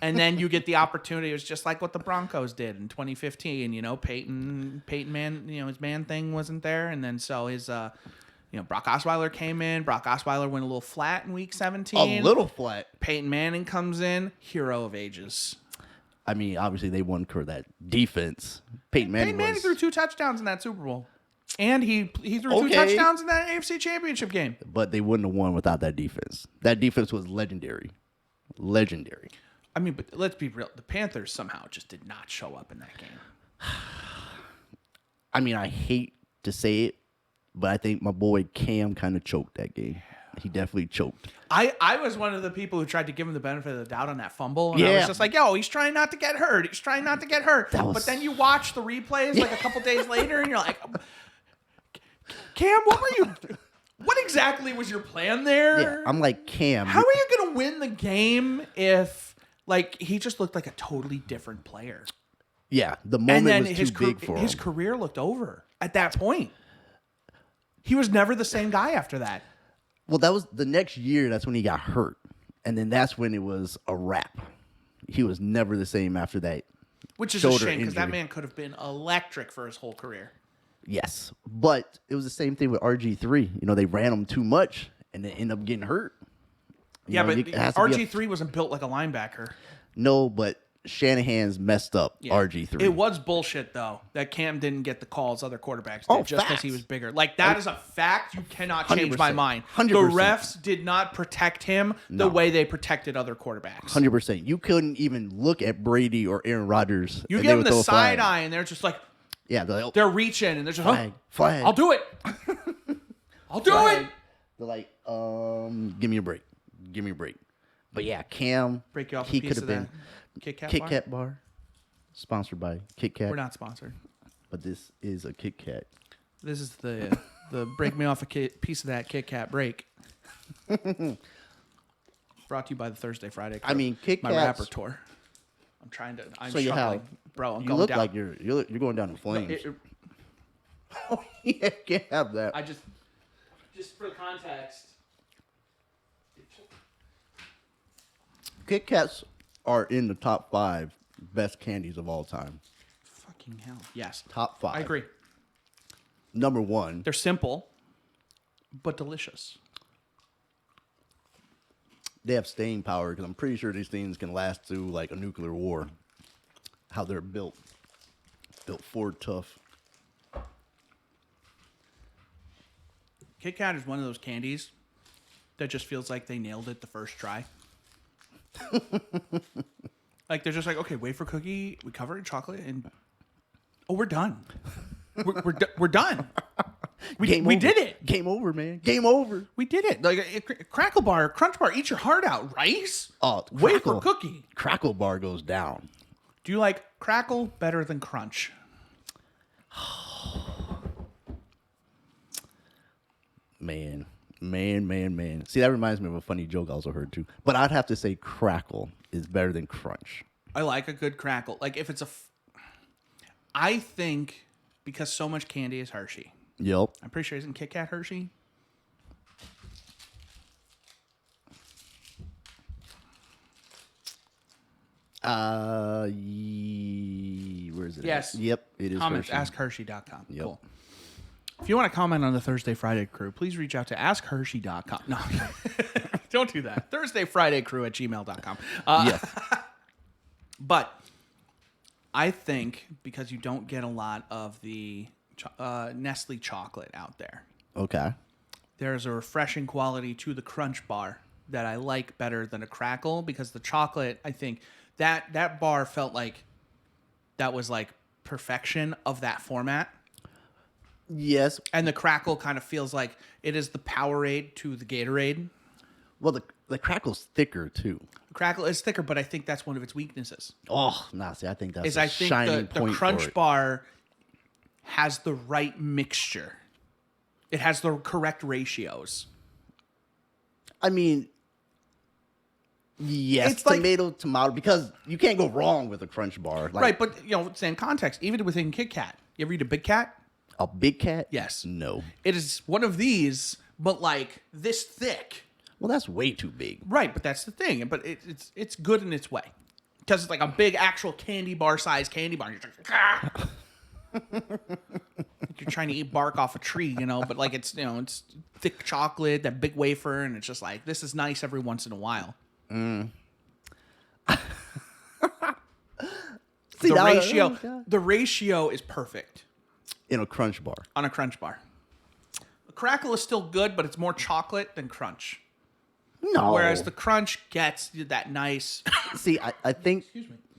And then you get the opportunity. It was just like what the Broncos did in 2015. Peyton Man, his man thing wasn't there. And then so his, Brock Osweiler came in. Brock Osweiler went a little flat in week 17. A little flat. Peyton Manning comes in, hero of ages. I mean, obviously they won for that defense. Peyton Manning was... threw 2 touchdowns in that Super Bowl. And he threw 2 Okay. touchdowns in that AFC Championship game. But they wouldn't have won without that defense. That defense was legendary. Legendary. I mean, but let's be real. The Panthers somehow just did not show up in that game. I mean, I hate to say it, but I think my boy Cam kind of choked that game. He definitely choked. I was one of the people who tried to give him the benefit of the doubt on that fumble. And I Yeah. was just like, yo, he's trying not to get hurt. He's trying not to get hurt. But then you watch the replays like a couple days later and you're like, Cam, what exactly was your plan there? Yeah, I'm like, Cam. How are you going to win the game if like he just looked like a totally different player? Yeah, the And moment then was his, too big for him. his career looked over at that point. He was never the same guy after that. Well, that was the next year. That's when he got hurt. And then that's when it was a wrap. He was never the same after that. Which is a shoulder shame because that injury. man could have been electric for his whole career. Yes. But it was the same thing with RG3. You know, they ran him too much and they end up getting hurt. Yeah, but it has to be RG3 wasn't built like a linebacker. No, but Shanahan's messed up Yeah. RG3. It was bullshit, though, that Cam didn't get the calls other quarterbacks did Oh, just because he facts. was bigger. Like, that is a fact. You cannot change my 100%. mind. 100%. The refs did not protect him the way they protected other quarterbacks. 100%. You couldn't even look at Brady or Aaron Rodgers. You and give they them would the throw a flag. side eye, and they're just like, Yeah, they're like, they're reaching, and they're just, flag, flag. I'll do it. I'll do Flag. it. They're like, give me a break. Give me a break. But yeah, Cam, Break you off he a piece could of have that been Kit Kat Kit bar? Kat bar, sponsored by Kit Kat. We're not sponsored. But this is a Kit Kat. This is the break me off a piece of that Kit Kat break. Brought to you by the Thursday Friday Crew. I mean, Kit my Kats- rapper tour. I'm So you struggling, have, bro. I'm you going look down. like you're going down in flames. Yeah, can't have that. I just for context. Kit Kats are in the top 5 best candies of all time. Fucking hell. Yes. Top 5. I agree. Number 1. They're simple, but delicious. They have staying power because I'm pretty sure these things can last through like a nuclear war. How they're built. Built Ford tough. Kit Kat is one of those candies that just feels like they nailed it the first try. Like they're just like, okay, wafer cookie, we cover it in chocolate, and we're done. We're done. We Game did over. it. Game over, man. Game over. We did it. Like a Crackle Bar, Crunch Bar, eat your heart out. Rice, Oh, wafer cookie. Crackle bar goes down. Do you like Crackle better than Crunch? Man. See, that reminds me of a funny joke I also heard too. But I'd have to say Crackle is better than Crunch. I like a good Crackle. Like if it's I think because so much candy is Hershey. Yep. I'm pretty sure isn't Kit Kat Hershey? Where is it? Yes. Yep, it is Comments, Hershey. askhershey.com. Yep. Cool. If you want to comment on the Thursday Friday Crew, please reach out to askhershey.com. No, don't do that. Thursday Friday Crew at gmail.com. Yes. But I think because you don't get a lot of the Nestle chocolate out there, Okay. there's a refreshing quality to the Crunch Bar that I like better than a Crackle because the chocolate, I think that bar felt like that was like perfection of that format. Yes. And the Crackle kind of feels like it is the Powerade to the Gatorade. Well, the Crackle's thicker too. Crackle is thicker, but I think that's one of its weaknesses. Oh, nah. See, I think that's a I think shining the point Crunch for it. Bar has the right mixture. It has the correct ratios. I mean, yes, It's like- tomato, because you can't go wrong with a Crunch Bar. Like, Right, but same context. Even within Kit Kat, you ever eat a Big Cat? a Big Cat? Yes. No. It is one of these, but like this thick. Well, that's way too big. Right, but that's the thing. But it's good in its way because it's like a big actual candy bar size candy bar. You're just like, ah! Like you're trying to eat bark off a tree, but like it's it's thick chocolate, that big wafer, and it's just like this is nice every once in a while. See, The ratio is perfect in a Crunch Bar. on a Crunch Bar. The Crackle is still good, but it's more chocolate than Crunch. No. Whereas the Crunch gets that nice. See, I think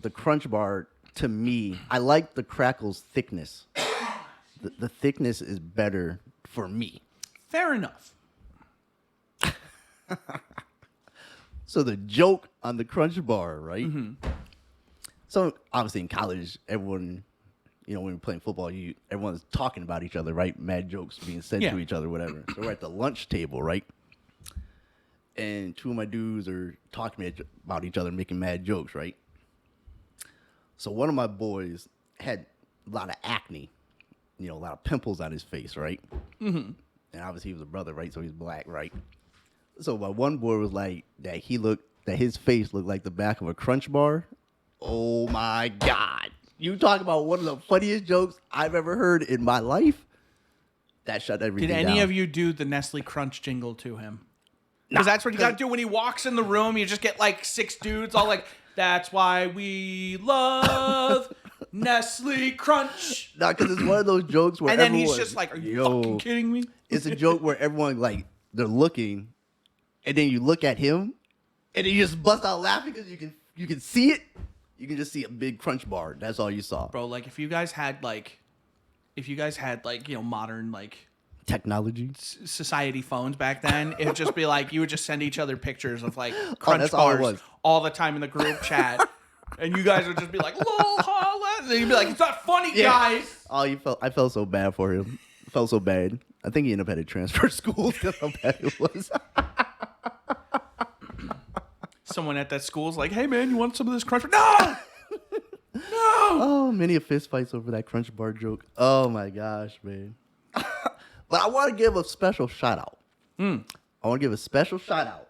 the Crunch Bar, to me, I like the Crackle's thickness. The thickness is better for me. Fair enough. So the joke on the Crunch Bar, right? So obviously in college, everyone, when we're playing football, everyone's talking about each other, right? Mad jokes being said Yeah. to each other, whatever. So we're at the lunch table, right? And two of my dudes are talking about each other, making mad jokes, right? So one of my boys had a lot of acne, a lot of pimples on his face, right? And obviously he was a brother, right? So he's black, right? So my one boy was like that his face looked like the back of a Crunch Bar. Oh my God. You talk about one of the funniest jokes I've ever heard in my life. That shut everything down. Did any of you do the Nestle Crunch jingle to him? Because that's what you got to do when he walks in the room. You just get like 6 dudes all like, that's why we love Nestle Crunch. No, because it's one of those jokes where And then everyone, he's just like, are you fucking kidding me? It's a joke where everyone, like, they're looking, and then you look at him, and then you just bust out laughing because you can see it. You can just see a big Crunch Bar. That's all you saw. Bro, like if you guys had modern like Technology. society phones back then, it would just be like you would just send each other pictures of like Crunch that's all it Bars was. all the time in the group chat. And you guys would just be like, lol, holla. And then you'd be like, it's not funny, guys. Oh, I felt so bad for him. Felt so bad. I think he ended up having to transfer schools because how bad it was. Someone at that school's like, hey man, you want some of this Crunch Bar? No! No! Oh, many a fist fights over that Crunch Bar joke. Oh my gosh, man. But I want to give a special shout out. I want to give a special shout out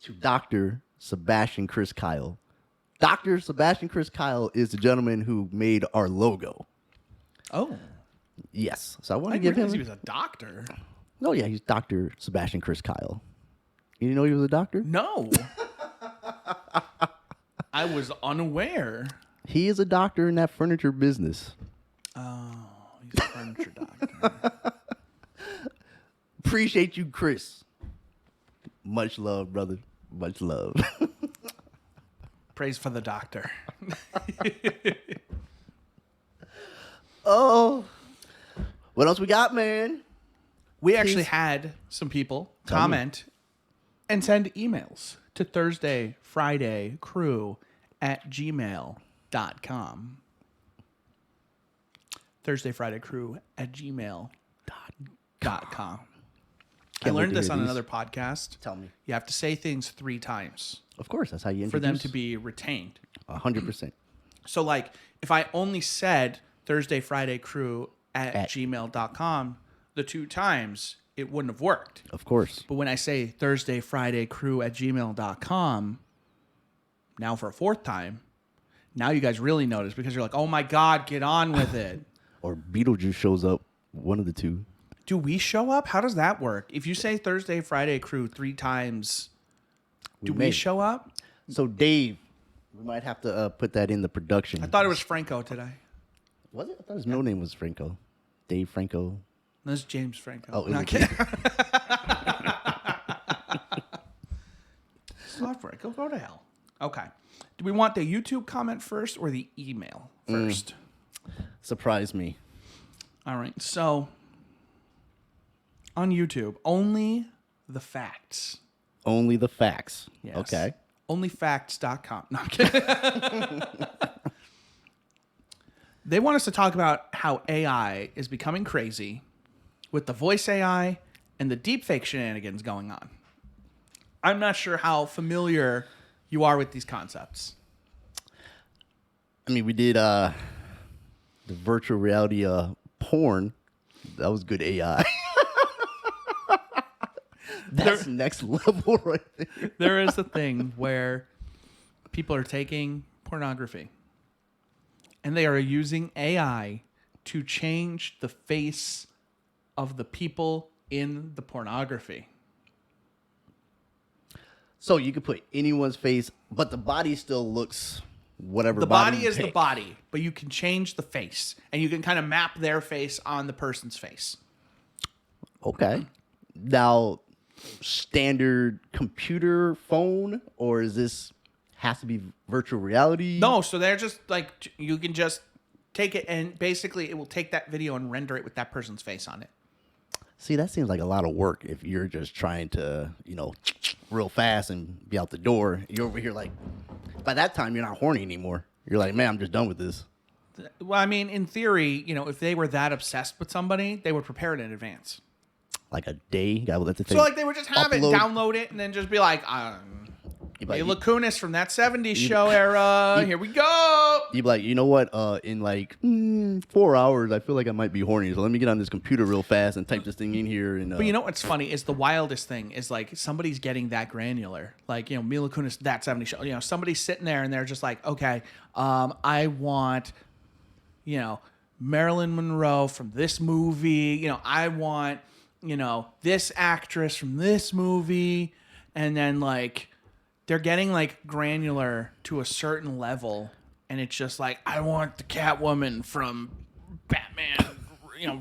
to Dr. Sebastian Chris Kyle. Dr. Sebastian Chris Kyle is the gentleman who made our logo. Oh. Yes. So I want I to didn't give him. realize he was a doctor. No, yeah, he's Dr. Sebastian Chris Kyle. You didn't know he was a doctor? No. I was unaware. He is a doctor in that furniture business. Oh, he's a furniture doctor. Appreciate you, Chris. Much love, brother. Much love. Praise for the doctor. Oh. What else we got, man? We actually had some people Tell me. comment and send emails to thursdayfridaycrew@gmail.com. thursdayfridaycrew@gmail.com. I Can't wait learned to this hear on these. another podcast. Tell me. You have to say things 3 times Of course, that's how you for introduce. them to be retained. 100%. So, like, if I only said thursdayfridaycrew@gmail.com the 2 times, it wouldn't have worked. Of course. But when I say thursdayfridaycrew@gmail.com, now for a 4th time, now you guys really notice because you're like, oh my God, get on with it. Or Beetlejuice shows up. One of the two. Do we show up? How does that work? If you say Thursday Friday Crew 3 times, do we may. show up? So, Dave, we might have to put that in the production. I thought it was Franco today. Was it? I thought his middle name was Franco. Dave Franco. No, it's James Franco. Oh, is Not it kidding. It's not Franco. Go to hell. Okay. Do we want the YouTube comment first or the email first? Surprise me. All right. So on YouTube, only the facts. Only the facts. Yes. Okay. Onlyfacts.com. No, I'm kidding. They want us to talk about how AI is becoming crazy with the voice AI and the deepfake shenanigans going on. I'm not sure how familiar you are with these concepts. I mean, we did the virtual reality porn. That was good AI. That's next level right there. There is a thing where people are taking pornography and they are using AI to change the face of the people in the pornography. So you could put anyone's face, but the body still looks whatever. The body you is the pick. body, but you can change the face and you can kind of map their face on the person's face. Okay. Now, standard computer phone, or is this has to be virtual reality? No, so they're just like, you can just take it and basically it will take that video and render it with that person's face on it. See, that seems like a lot of work if you're just trying to, real fast and be out the door. You're over here like, by that time, you're not horny anymore. You're like, man, I'm just done with this. Well, I mean, in theory, if they were that obsessed with somebody, they would prepare it in advance. Like a day? Gotta let the thing So, like, they would just have upload. it, download it, and then just be like, You'd be Mila like, Kunis from that 70s show era. Here we go. you'd be like, you know what? In like 4 hours, I feel like I might be horny. So let me get on this computer real fast and type this thing in here. And But you know what's funny is the wildest thing is like somebody's getting that granular. Like, Mila Kunis, that 70s show. Somebody's sitting there and they're just like, okay, I want, Marilyn Monroe from this movie. I want, this actress from this movie. And then like they're getting like granular to a certain level. And it's just like, I want the Catwoman from Batman,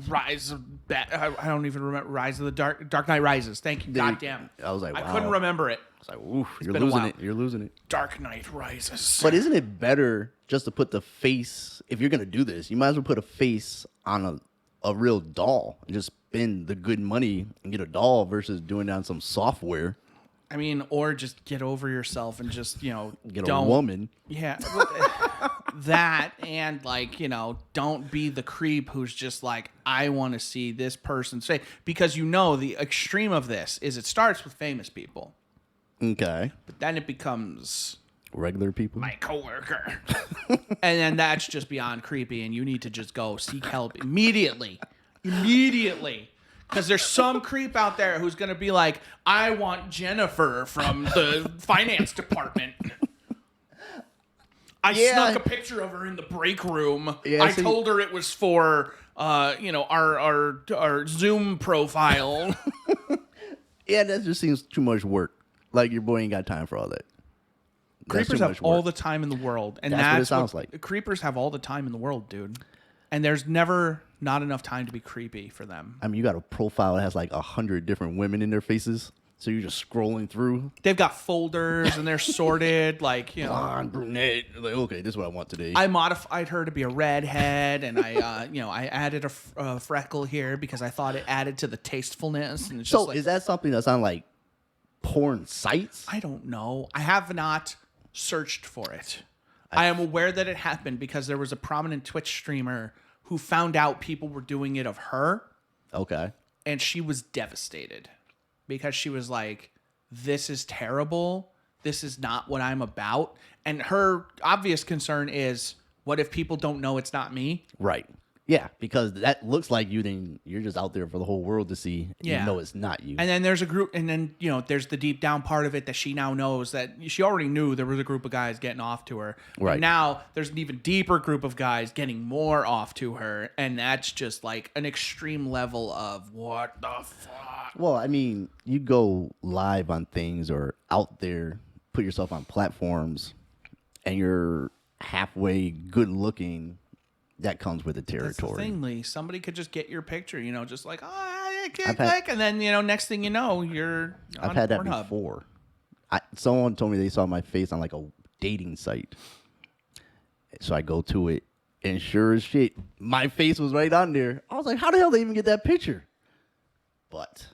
Rise of I don't even remember Rise of the Dark Knight Rises. Thank you. Goddamn. I was like, I wow. couldn't remember it. It's like, oof, you're been a losing while. it. You're losing it. Dark Knight Rises. But isn't it better just to put the face, if you're going to do this, you might as well put a face on a real doll and just spend the good money and get a doll versus doing it on some software. I mean, or just get over yourself and just, Get don't, a woman. Yeah. That and like, don't be the creep who's just like, I want to see this person's face. Because the extreme of this is it starts with famous people. Okay. But then it becomes Regular people. my coworker. And then that's just beyond creepy and you need to just go seek help immediately. Because there's some creep out there who's going to be like, I want Jennifer from the finance department. I snuck a picture of her in the break room. Yeah, I told her it was for, our Zoom profile. Yeah, that just seems too much work. Like your boy ain't got time for all that. That's Creepers too have much all work. the time in the world. And That's what it sounds like. Creepers have all the time in the world, dude. And there's never not enough time to be creepy for them. I mean, you got a profile that has like 100 different women in their faces. So you're just scrolling through. They've got folders and they're sorted like, Blonde, brunette. Like, okay, this is what I want today. I modified her to be a redhead, and I added a freckle here because I thought it added to the tastefulness. And it's just So like, is that something that's on like porn sites? I don't know. I have not searched for it. I am aware that it happened because there was a prominent Twitch streamer who found out people were doing it of her, Okay. and she was devastated because she was like, this is terrible. This is not what I'm about. And her obvious concern is, what if people don't know it's not me? Right. Yeah, because that looks like you, then you're just out there for the whole world to see. And Yeah. You know it's not you. And then there's a group, and then, there's the deep down part of it that she now knows that she already knew there was a group of guys getting off to her. Right. And now there's an even deeper group of guys getting more off to her. And that's just like an extreme level of what the fuck. Well, I mean, you go live on things or out there, put yourself on platforms, and you're halfway good looking. That comes with the That's the territory. thing, Lee. Somebody could just get your picture, just like, oh, click, I've had- click. And then, next thing you know, you're on I've had that Pornhub. before. Someone told me they saw my face on like a dating site. So I go to it, and sure as shit, my face was right on there. I was like, how the hell did they even get that picture? But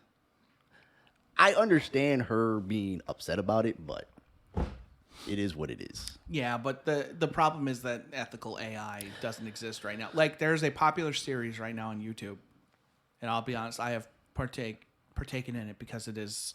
I understand her being upset about it, but it is what it is. Yeah, but the problem is that ethical AI doesn't exist right now. Like, there's a popular series right now on YouTube, and I'll be honest, I have partaken in it because it is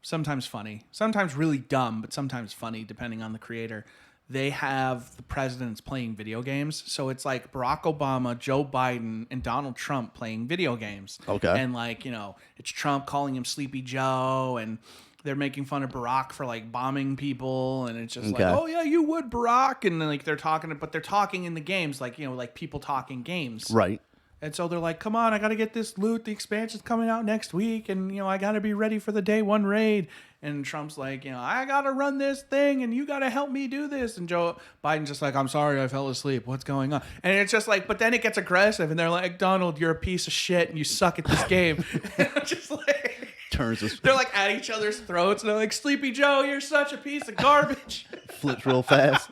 sometimes funny, sometimes really dumb, but sometimes funny, depending on the creator. They have the presidents playing video games, so it's like Barack Obama, Joe Biden, and Donald Trump playing video games. Okay. And like, it's Trump calling him Sleepy Joe, and they're making fun of Barack for like bombing people, and it's just Okay. like, oh yeah, you would, Barack, and then, like they're talking in the games, like like people talking games, Right. And so they're like, come on, I got to get this loot. The expansion's coming out next week, and I got to be ready for the day one raid. And Trump's like, I got to run this thing, and you got to help me do this. And Joe Biden's just like, I'm sorry, I fell asleep. What's going on? And it's just like, but then it gets aggressive, and they're like, Donald, you're a piece of shit, and you suck at this game. And I'm just like. Turns this They're like at each other's throats, and they're like, Sleepy Joe, you're such a piece of garbage. flips real fast.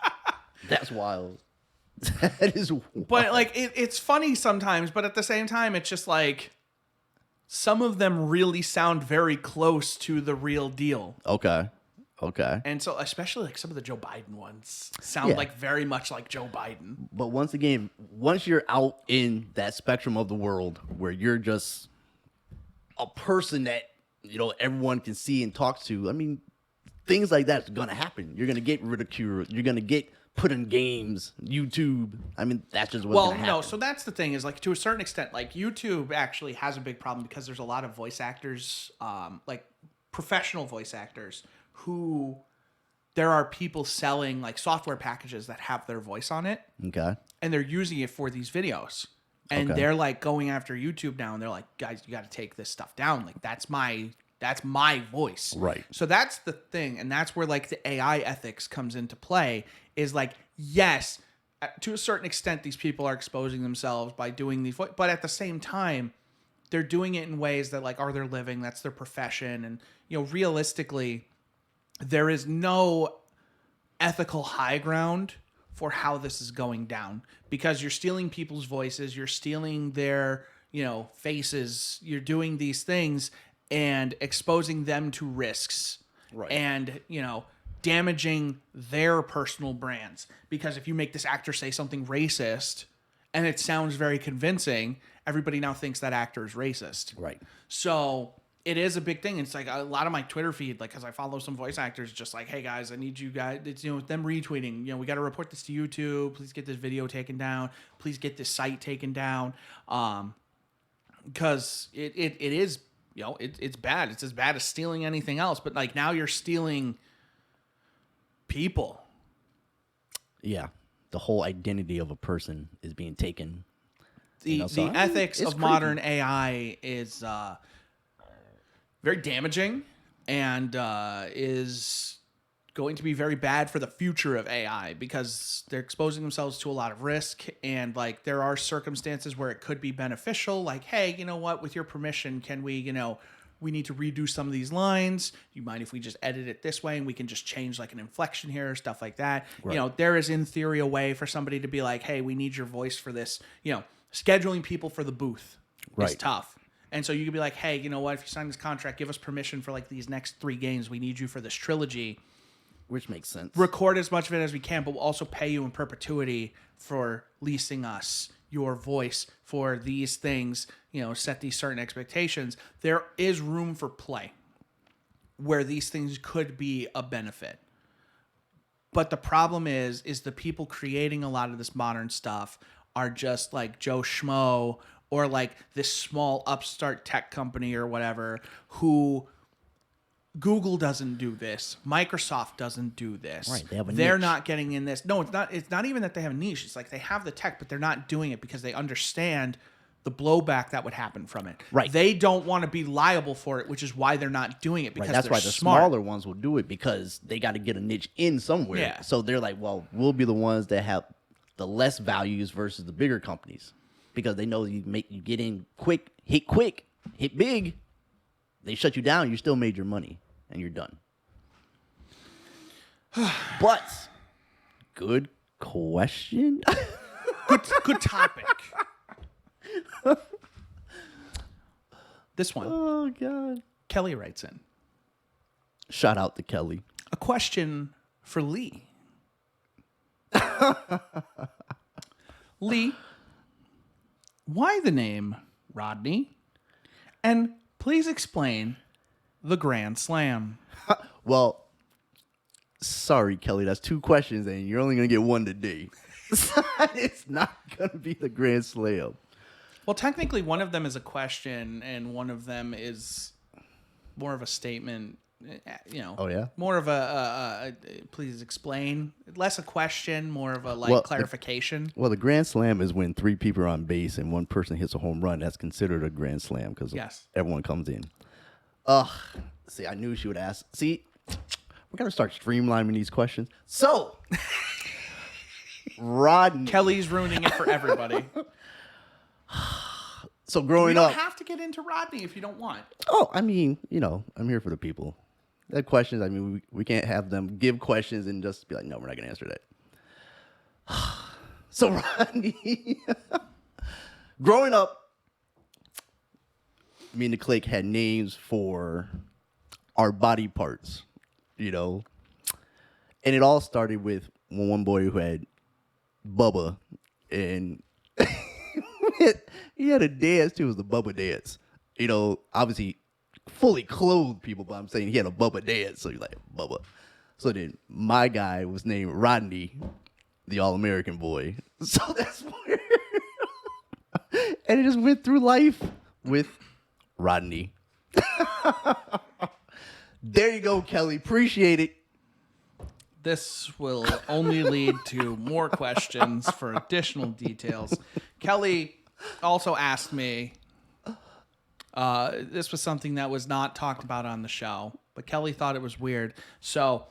That's wild. That is But like it's funny sometimes, but at the same time, it's just like some of them really sound very close to the real deal. okay. And so, especially like some of the Joe Biden ones sound Yeah. like very much like Joe Biden. But once again, once you're out in that spectrum of the world where you're just a person that, you know, everyone can see and talk to, I mean, things like that's going to happen. You're going to get ridiculed. You're going to get put in games, YouTube. I mean, that's just what's Well, going to happen. no, so that's the thing is like to a certain extent, like YouTube actually has a big problem because there's a lot of voice actors, like professional voice actors who there are people selling like software packages that have their voice on it. Okay. And they're using it for these videos. And Okay. they're like going after YouTube now and they're like, guys, you got to take this stuff down. Like that's my voice. Right. So that's the thing. And that's where like the AI ethics comes into play is like, yes, to a certain extent, these people are exposing themselves by doing these, but at the same time, they're doing it in ways that like are their living, that's their profession. And, you know, realistically, there is no ethical high ground for how this is going down because you're stealing people's voices, you're stealing their, you know, faces, you're doing these things and exposing them to risks. Right. And, you know, damaging their personal brands because if you make this actor say something racist and it sounds very convincing, everybody now thinks that actor is racist. Right. So it is a big thing. It's like a lot of my Twitter feed, like, because I follow some voice actors, just like, hey guys, I need you guys. It's, you know, them retweeting. You know, we got to report this to YouTube. Please get this video taken down. Please get this site taken down. Because it is, you know, it's bad. It's as bad as stealing anything else. But like now you're stealing people. Yeah. The whole identity of a person is being taken. The You know, so, I mean, ethics it's of modern AI is very damaging and is going to be very bad for the future of AI because they're exposing themselves to a lot of risk and like there are circumstances where it could be beneficial like, hey, you know what, with your permission, can we, you know, we need to redo some of these lines. You mind if we just edit it this way and we can just change like an inflection here or stuff like that. Right. You know, there is in theory a way for somebody to be like, hey, we need your voice for this. You know, scheduling people for the booth is Right. tough. And so you could be like, hey, you know what? If you sign this contract, give us permission for like these next 3 games. We need you for this trilogy. Which makes sense. Record as much of it as we can, but we'll also pay you in perpetuity for leasing us your voice for these things, you know, set these certain expectations. There is room for play where these things could be a benefit. But the problem is the people creating a lot of this modern stuff are just like Joe Schmo or like this small upstart tech company or whatever who Google doesn't do this. Microsoft doesn't do this. Right, they have a They're niche. not getting in this. No, it's not even that they have a niche. It's like they have the tech, but they're not doing it because they understand the blowback that would happen from it. Right. They don't want to be liable for it, which is why they're not doing it because Right, that's they're why the smart. smaller ones will do it because they got to get a niche in somewhere. Yeah. So they're like, well, we'll be the ones that have the less values versus the bigger companies because they know you get in quick, hit big. They shut you down. You still made your money and you're done. But good question. Good topic. This one, Oh God. Kelly writes in Shout out to Kelly. a question for Lee. Lee, why the name Rodney? And please explain the Grand Slam. Well, sorry, Kelly. That's 2 questions, and you're only gonna get 1 today. It's not gonna be the Grand Slam. Well, technically, one of them is a question, and one of them is more of a statement. You know. Oh, yeah? More of a please explain. Less a question, more of a like Well, clarification. Well, the Grand Slam is when 3 people are on base and 1 person hits a home run. That's considered a Grand Slam because Yes. everyone comes in. See, I knew she would ask. See, we're gonna start streamlining these questions. So, Rodney. Kelly's ruining it for everybody. So We growing don't up. have to get into Rodney if you don't want. Oh, I mean, you know, I'm here for the people. The questions, I mean, we can't have them give questions and just be like, no, we're not going to answer that. So Rodney, growing up, me and the clique had names for our body parts, you know, and it all started with one boy who had Bubba, and he had a dance too. It was the Bubba dance, you know. Obviously, fully clothed people, but I'm saying he had a Bubba dance, so you're like Bubba. So then my guy was named Rodney, the All-American boy. So that's where, and it just went through life with Rodney. There you go, Kelly. Appreciate it. This will only lead to more questions for additional details. Kelly also asked me, this was something that was not talked about on the show, but Kelly thought it was weird. So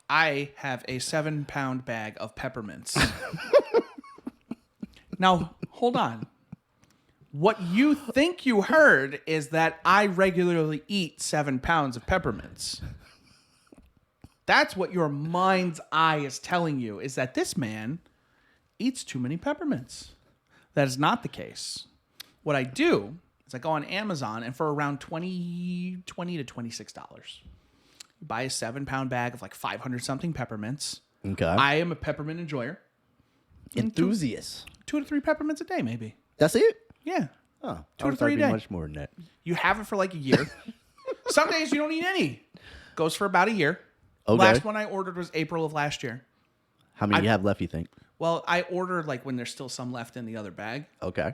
I have a 7-pound bag of peppermints. Now, hold on. What you think you heard is that I regularly eat 7 pounds of peppermints. That's what your mind's eye is telling you, is that this man eats too many peppermints. That is not the case. What I do is I go on Amazon, and for around $20 to $26, you buy a 7-pound bag of like 500-something peppermints. Okay. I am a peppermint enjoyer. Enthusiast. 2 to 3 peppermints a day, maybe. That's it? Yeah. Oh, 2 to 3 a day. Much more than that. You have it for like a year. Some days you don't eat any. Goes for about a year. Okay. Last one I ordered was April of last year. How many you have left, you think? Well, I ordered like when there's still some left in the other bag. Okay.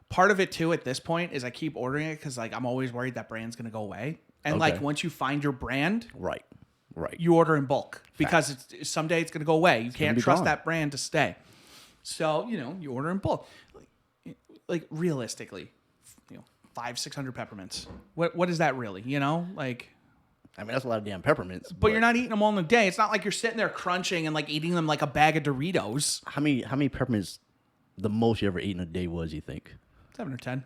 Part of it too at this point is I keep ordering it because like I'm always worried that brand's gonna go away. And like once you find your brand, Right. you order in bulk because it's someday it's gonna go away. You can't be trust gone. that brand to stay. So you order in bulk. Like realistically, 500-600 peppermints. What is that really? Like. I mean, that's a lot of damn peppermints. But you're not eating them all in a day. It's not like you're sitting there crunching and like eating them like a bag of Doritos. How many peppermints the most you ever ate in a day was, you think? 7 or 10.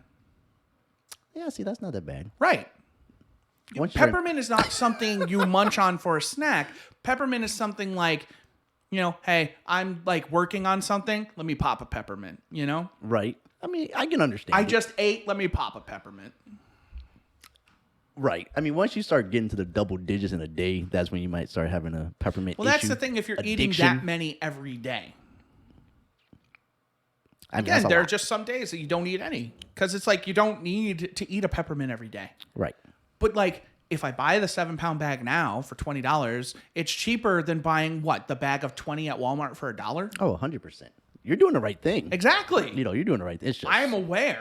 Yeah, see, that's not that bad. Right. Once you're in- Peppermint is not something you munch on for a snack. Peppermint is something like, hey, I'm like working on something. Let me pop a peppermint, Right. I mean, I can understand. I it. just ate. Let me pop a peppermint. Right. I mean, once you start getting to the double digits in a day, that's when you might start having a peppermint Well, that's issue, the thing if you're eating addiction. that many every day. I mean, Again, that's a there are lot. just some days that you don't eat any. Because it's like you don't need to eat a peppermint every day. Right. But like, if I buy the 7-pound bag now for $20, it's cheaper than buying the bag of 20 at Walmart for $1. Oh, 100%. You're doing the right thing. Exactly. You're doing the right thing. It's just, I am aware.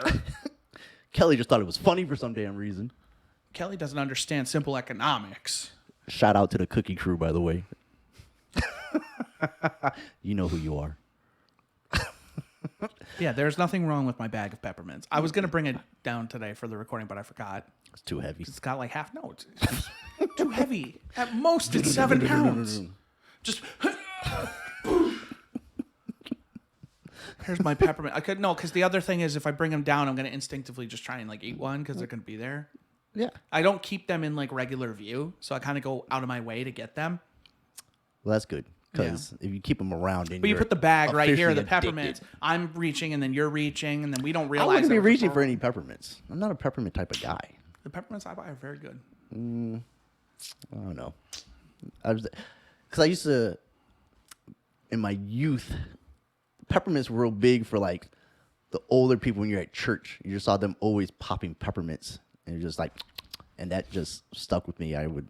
Kelly just thought it was funny for some damn reason. Kelly doesn't understand simple economics. Shout out to the cookie crew, by the way. You know who you are. Yeah, there's nothing wrong with my bag of peppermints. I was going to bring it down today for the recording, but I forgot. It's too heavy. It's got like half notes. It's too heavy. At most, it's 7 pounds. Just. Here's my peppermint. I could no, because the other thing is, if I bring them down, I'm going to instinctively just try and like eat one because they're going to be there. Yeah. I don't keep them in like regular view, so I kind of go out of my way to get them. Well, that's good. Because if you keep them around, But you put the bag right here, the officially peppermints. addicted. I'm reaching, and then you're reaching, and then we don't I realize. wouldn't that be we're reaching for throwing- any peppermints. I'm not a peppermint type of guy. The peppermints I buy are very good. I don't know. Because I used to, in my youth, peppermints were real big for like the older people when you're at church. You just saw them always popping peppermints. And you're just like, and that just stuck with me. I would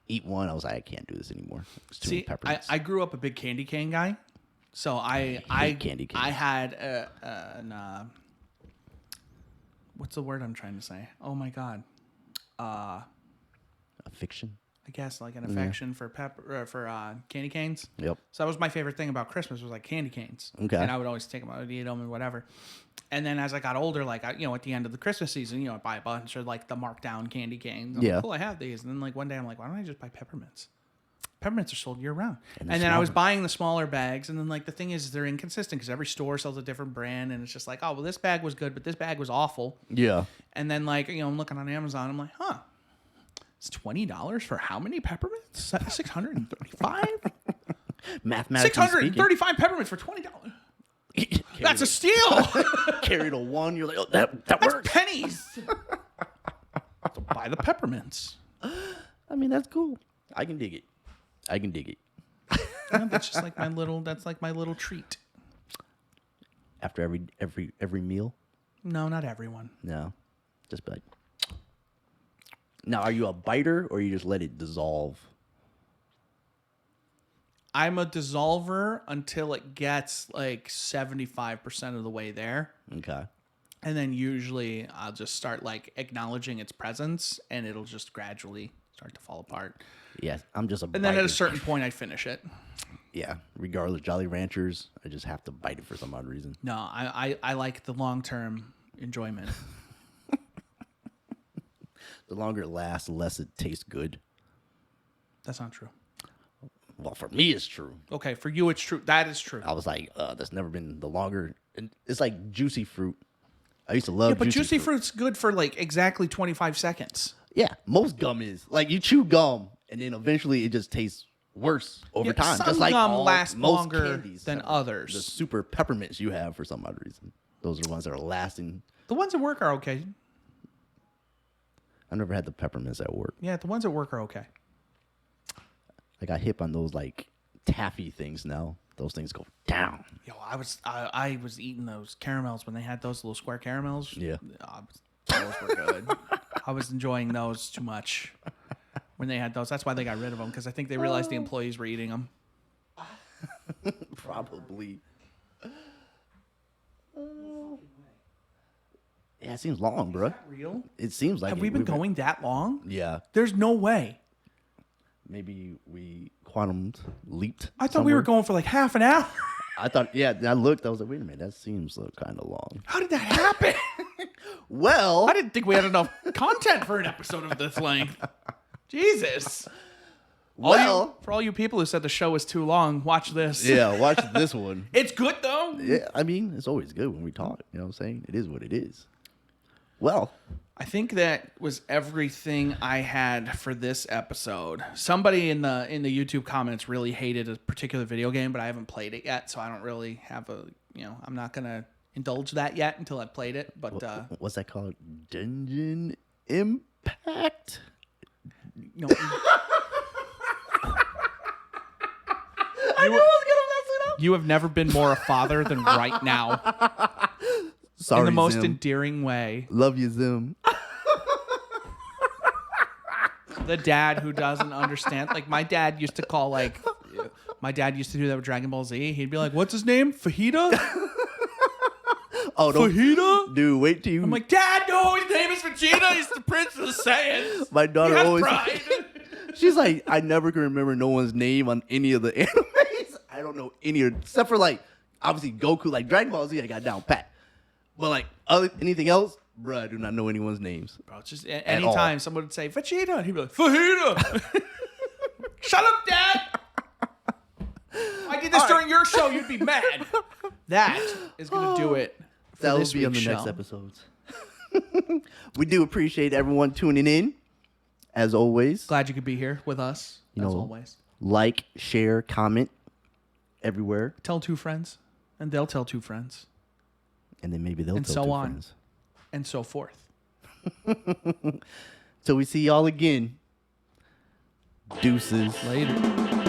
eat one. I was like, I can't do this anymore. It's too many See, peppermints. I grew up a big candy cane guy, so I hate candy canes. I had what's the word I'm trying to say? Oh my god, A fiction. I guess like an affection for candy canes. Yep. So that was my favorite thing about Christmas was like candy canes. Okay. And I would always take them, I would eat them and whatever. And then as I got older, like at the end of the Christmas season, I'd buy a bunch of like the marked down candy canes. I'm Yeah. like, cool, I have these. And then like one day I'm like, why don't I just buy peppermints? Peppermints are sold year round. And And they're then I was smaller. buying the smaller bags. And then like the thing is they're inconsistent because every store sells a different brand. And it's just like, oh, well, this bag was good, but this bag was awful. Yeah. And then like, I'm looking on Amazon. I'm like, huh, it's $20 for how many peppermints? 635? Mathematically speaking. 635 peppermints for $20. That's a steal. Carried a 1. You're like, oh, that That's works. pennies. So buy the peppermints. I mean, that's cool. I can dig it. Yeah, that's just like my little. That's like my little treat. After every meal? No, not everyone. No. Just be like. Now, are you a biter or you just let it dissolve? I'm a dissolver until it gets like 75% of the way there. Okay. And then usually I'll just start like acknowledging its presence and it'll just gradually start to fall apart. Yes, I'm just a And then at biter. a certain point I finish it. Yeah, regardless, Jolly Ranchers, I just have to bite it for some odd reason. No, I like the long-term enjoyment. The longer it lasts, the less it tastes good. That's not true. Well, for me, it's true. Okay, for you it's true. That is true. I was like, that's never been the longer. And it's like juicy fruit. I used to love Yeah, but juicy juicy fruit. fruit's good for like exactly 25 seconds. Yeah, most gum is. Like, you chew gum, and then eventually it just tastes worse over Yeah, time. some Just like gum all, lasts most longer candies than have. others. The super peppermints you have for some odd reason. Those are the ones that are lasting. The ones at work are okay. I never had the peppermints at work. Yeah, the ones at work are okay. I got hip on those like taffy things now. Those things go down. Yo, I was eating those caramels when they had those little square caramels. Yeah. Those were good. I was enjoying those too much when they had those. That's why they got rid of them, because I think they realized the employees were eating them. Probably. Yeah, it seems long, bro. Real? It seems like Have it. we been We've going that long? Yeah. There's no way. Maybe we quantum leaped. I thought we were somewhere. going for like half an hour. I thought, yeah, I looked. I was like, wait a minute, that seems kind of long. How did that happen? Well, I didn't think we had enough content for an episode of this length. Jesus. For all you people who said the show was too long, watch this. yeah, watch this one. It's good though. Yeah, I mean, it's always good when we talk. You know what I'm saying? It is what it is. Well, I think that was everything I had for this episode. Somebody in the YouTube comments really hated a particular video game, but I haven't played it yet, so I don't really have I'm not gonna indulge that yet until I've played it. But what's that called? Dungeon Impact? you know, I knew I was gonna mess it up. you have never been more a father than right now. Sorry, In the most Zim. endearing way. Love you, Zim. The dad who doesn't understand. Like my dad used to call do that with Dragon Ball Z. He'd be like, "What's his name? Fajita? Oh, don't, Fajita?" dude, wait till you. I'm like, "Dad, no, his name is Vegeta. He's the Prince of the Saiyans." My daughter He has always. pride. She's like, I never can remember no one's name on any of the animes. I don't know any of, except for like obviously Goku. Like Dragon Ball Z, I got down pat. But like anything else, bruh, I do not know anyone's names. Bro, it's just anytime someone would say Vegeta, and he'd be like, "Fajita." Shut up, Dad. If I did this during your show, you'd be mad. That is gonna do it. For That will this be on the week's next show. episodes. We do appreciate everyone tuning in, as always. Glad you could be here with us, as know, always. Like, share, comment everywhere, Tell 2 friends, and they'll tell 2 friends, and then maybe they'll and tell so 2 on. friends. and so forth. Till we see y'all again. Deuces. Later.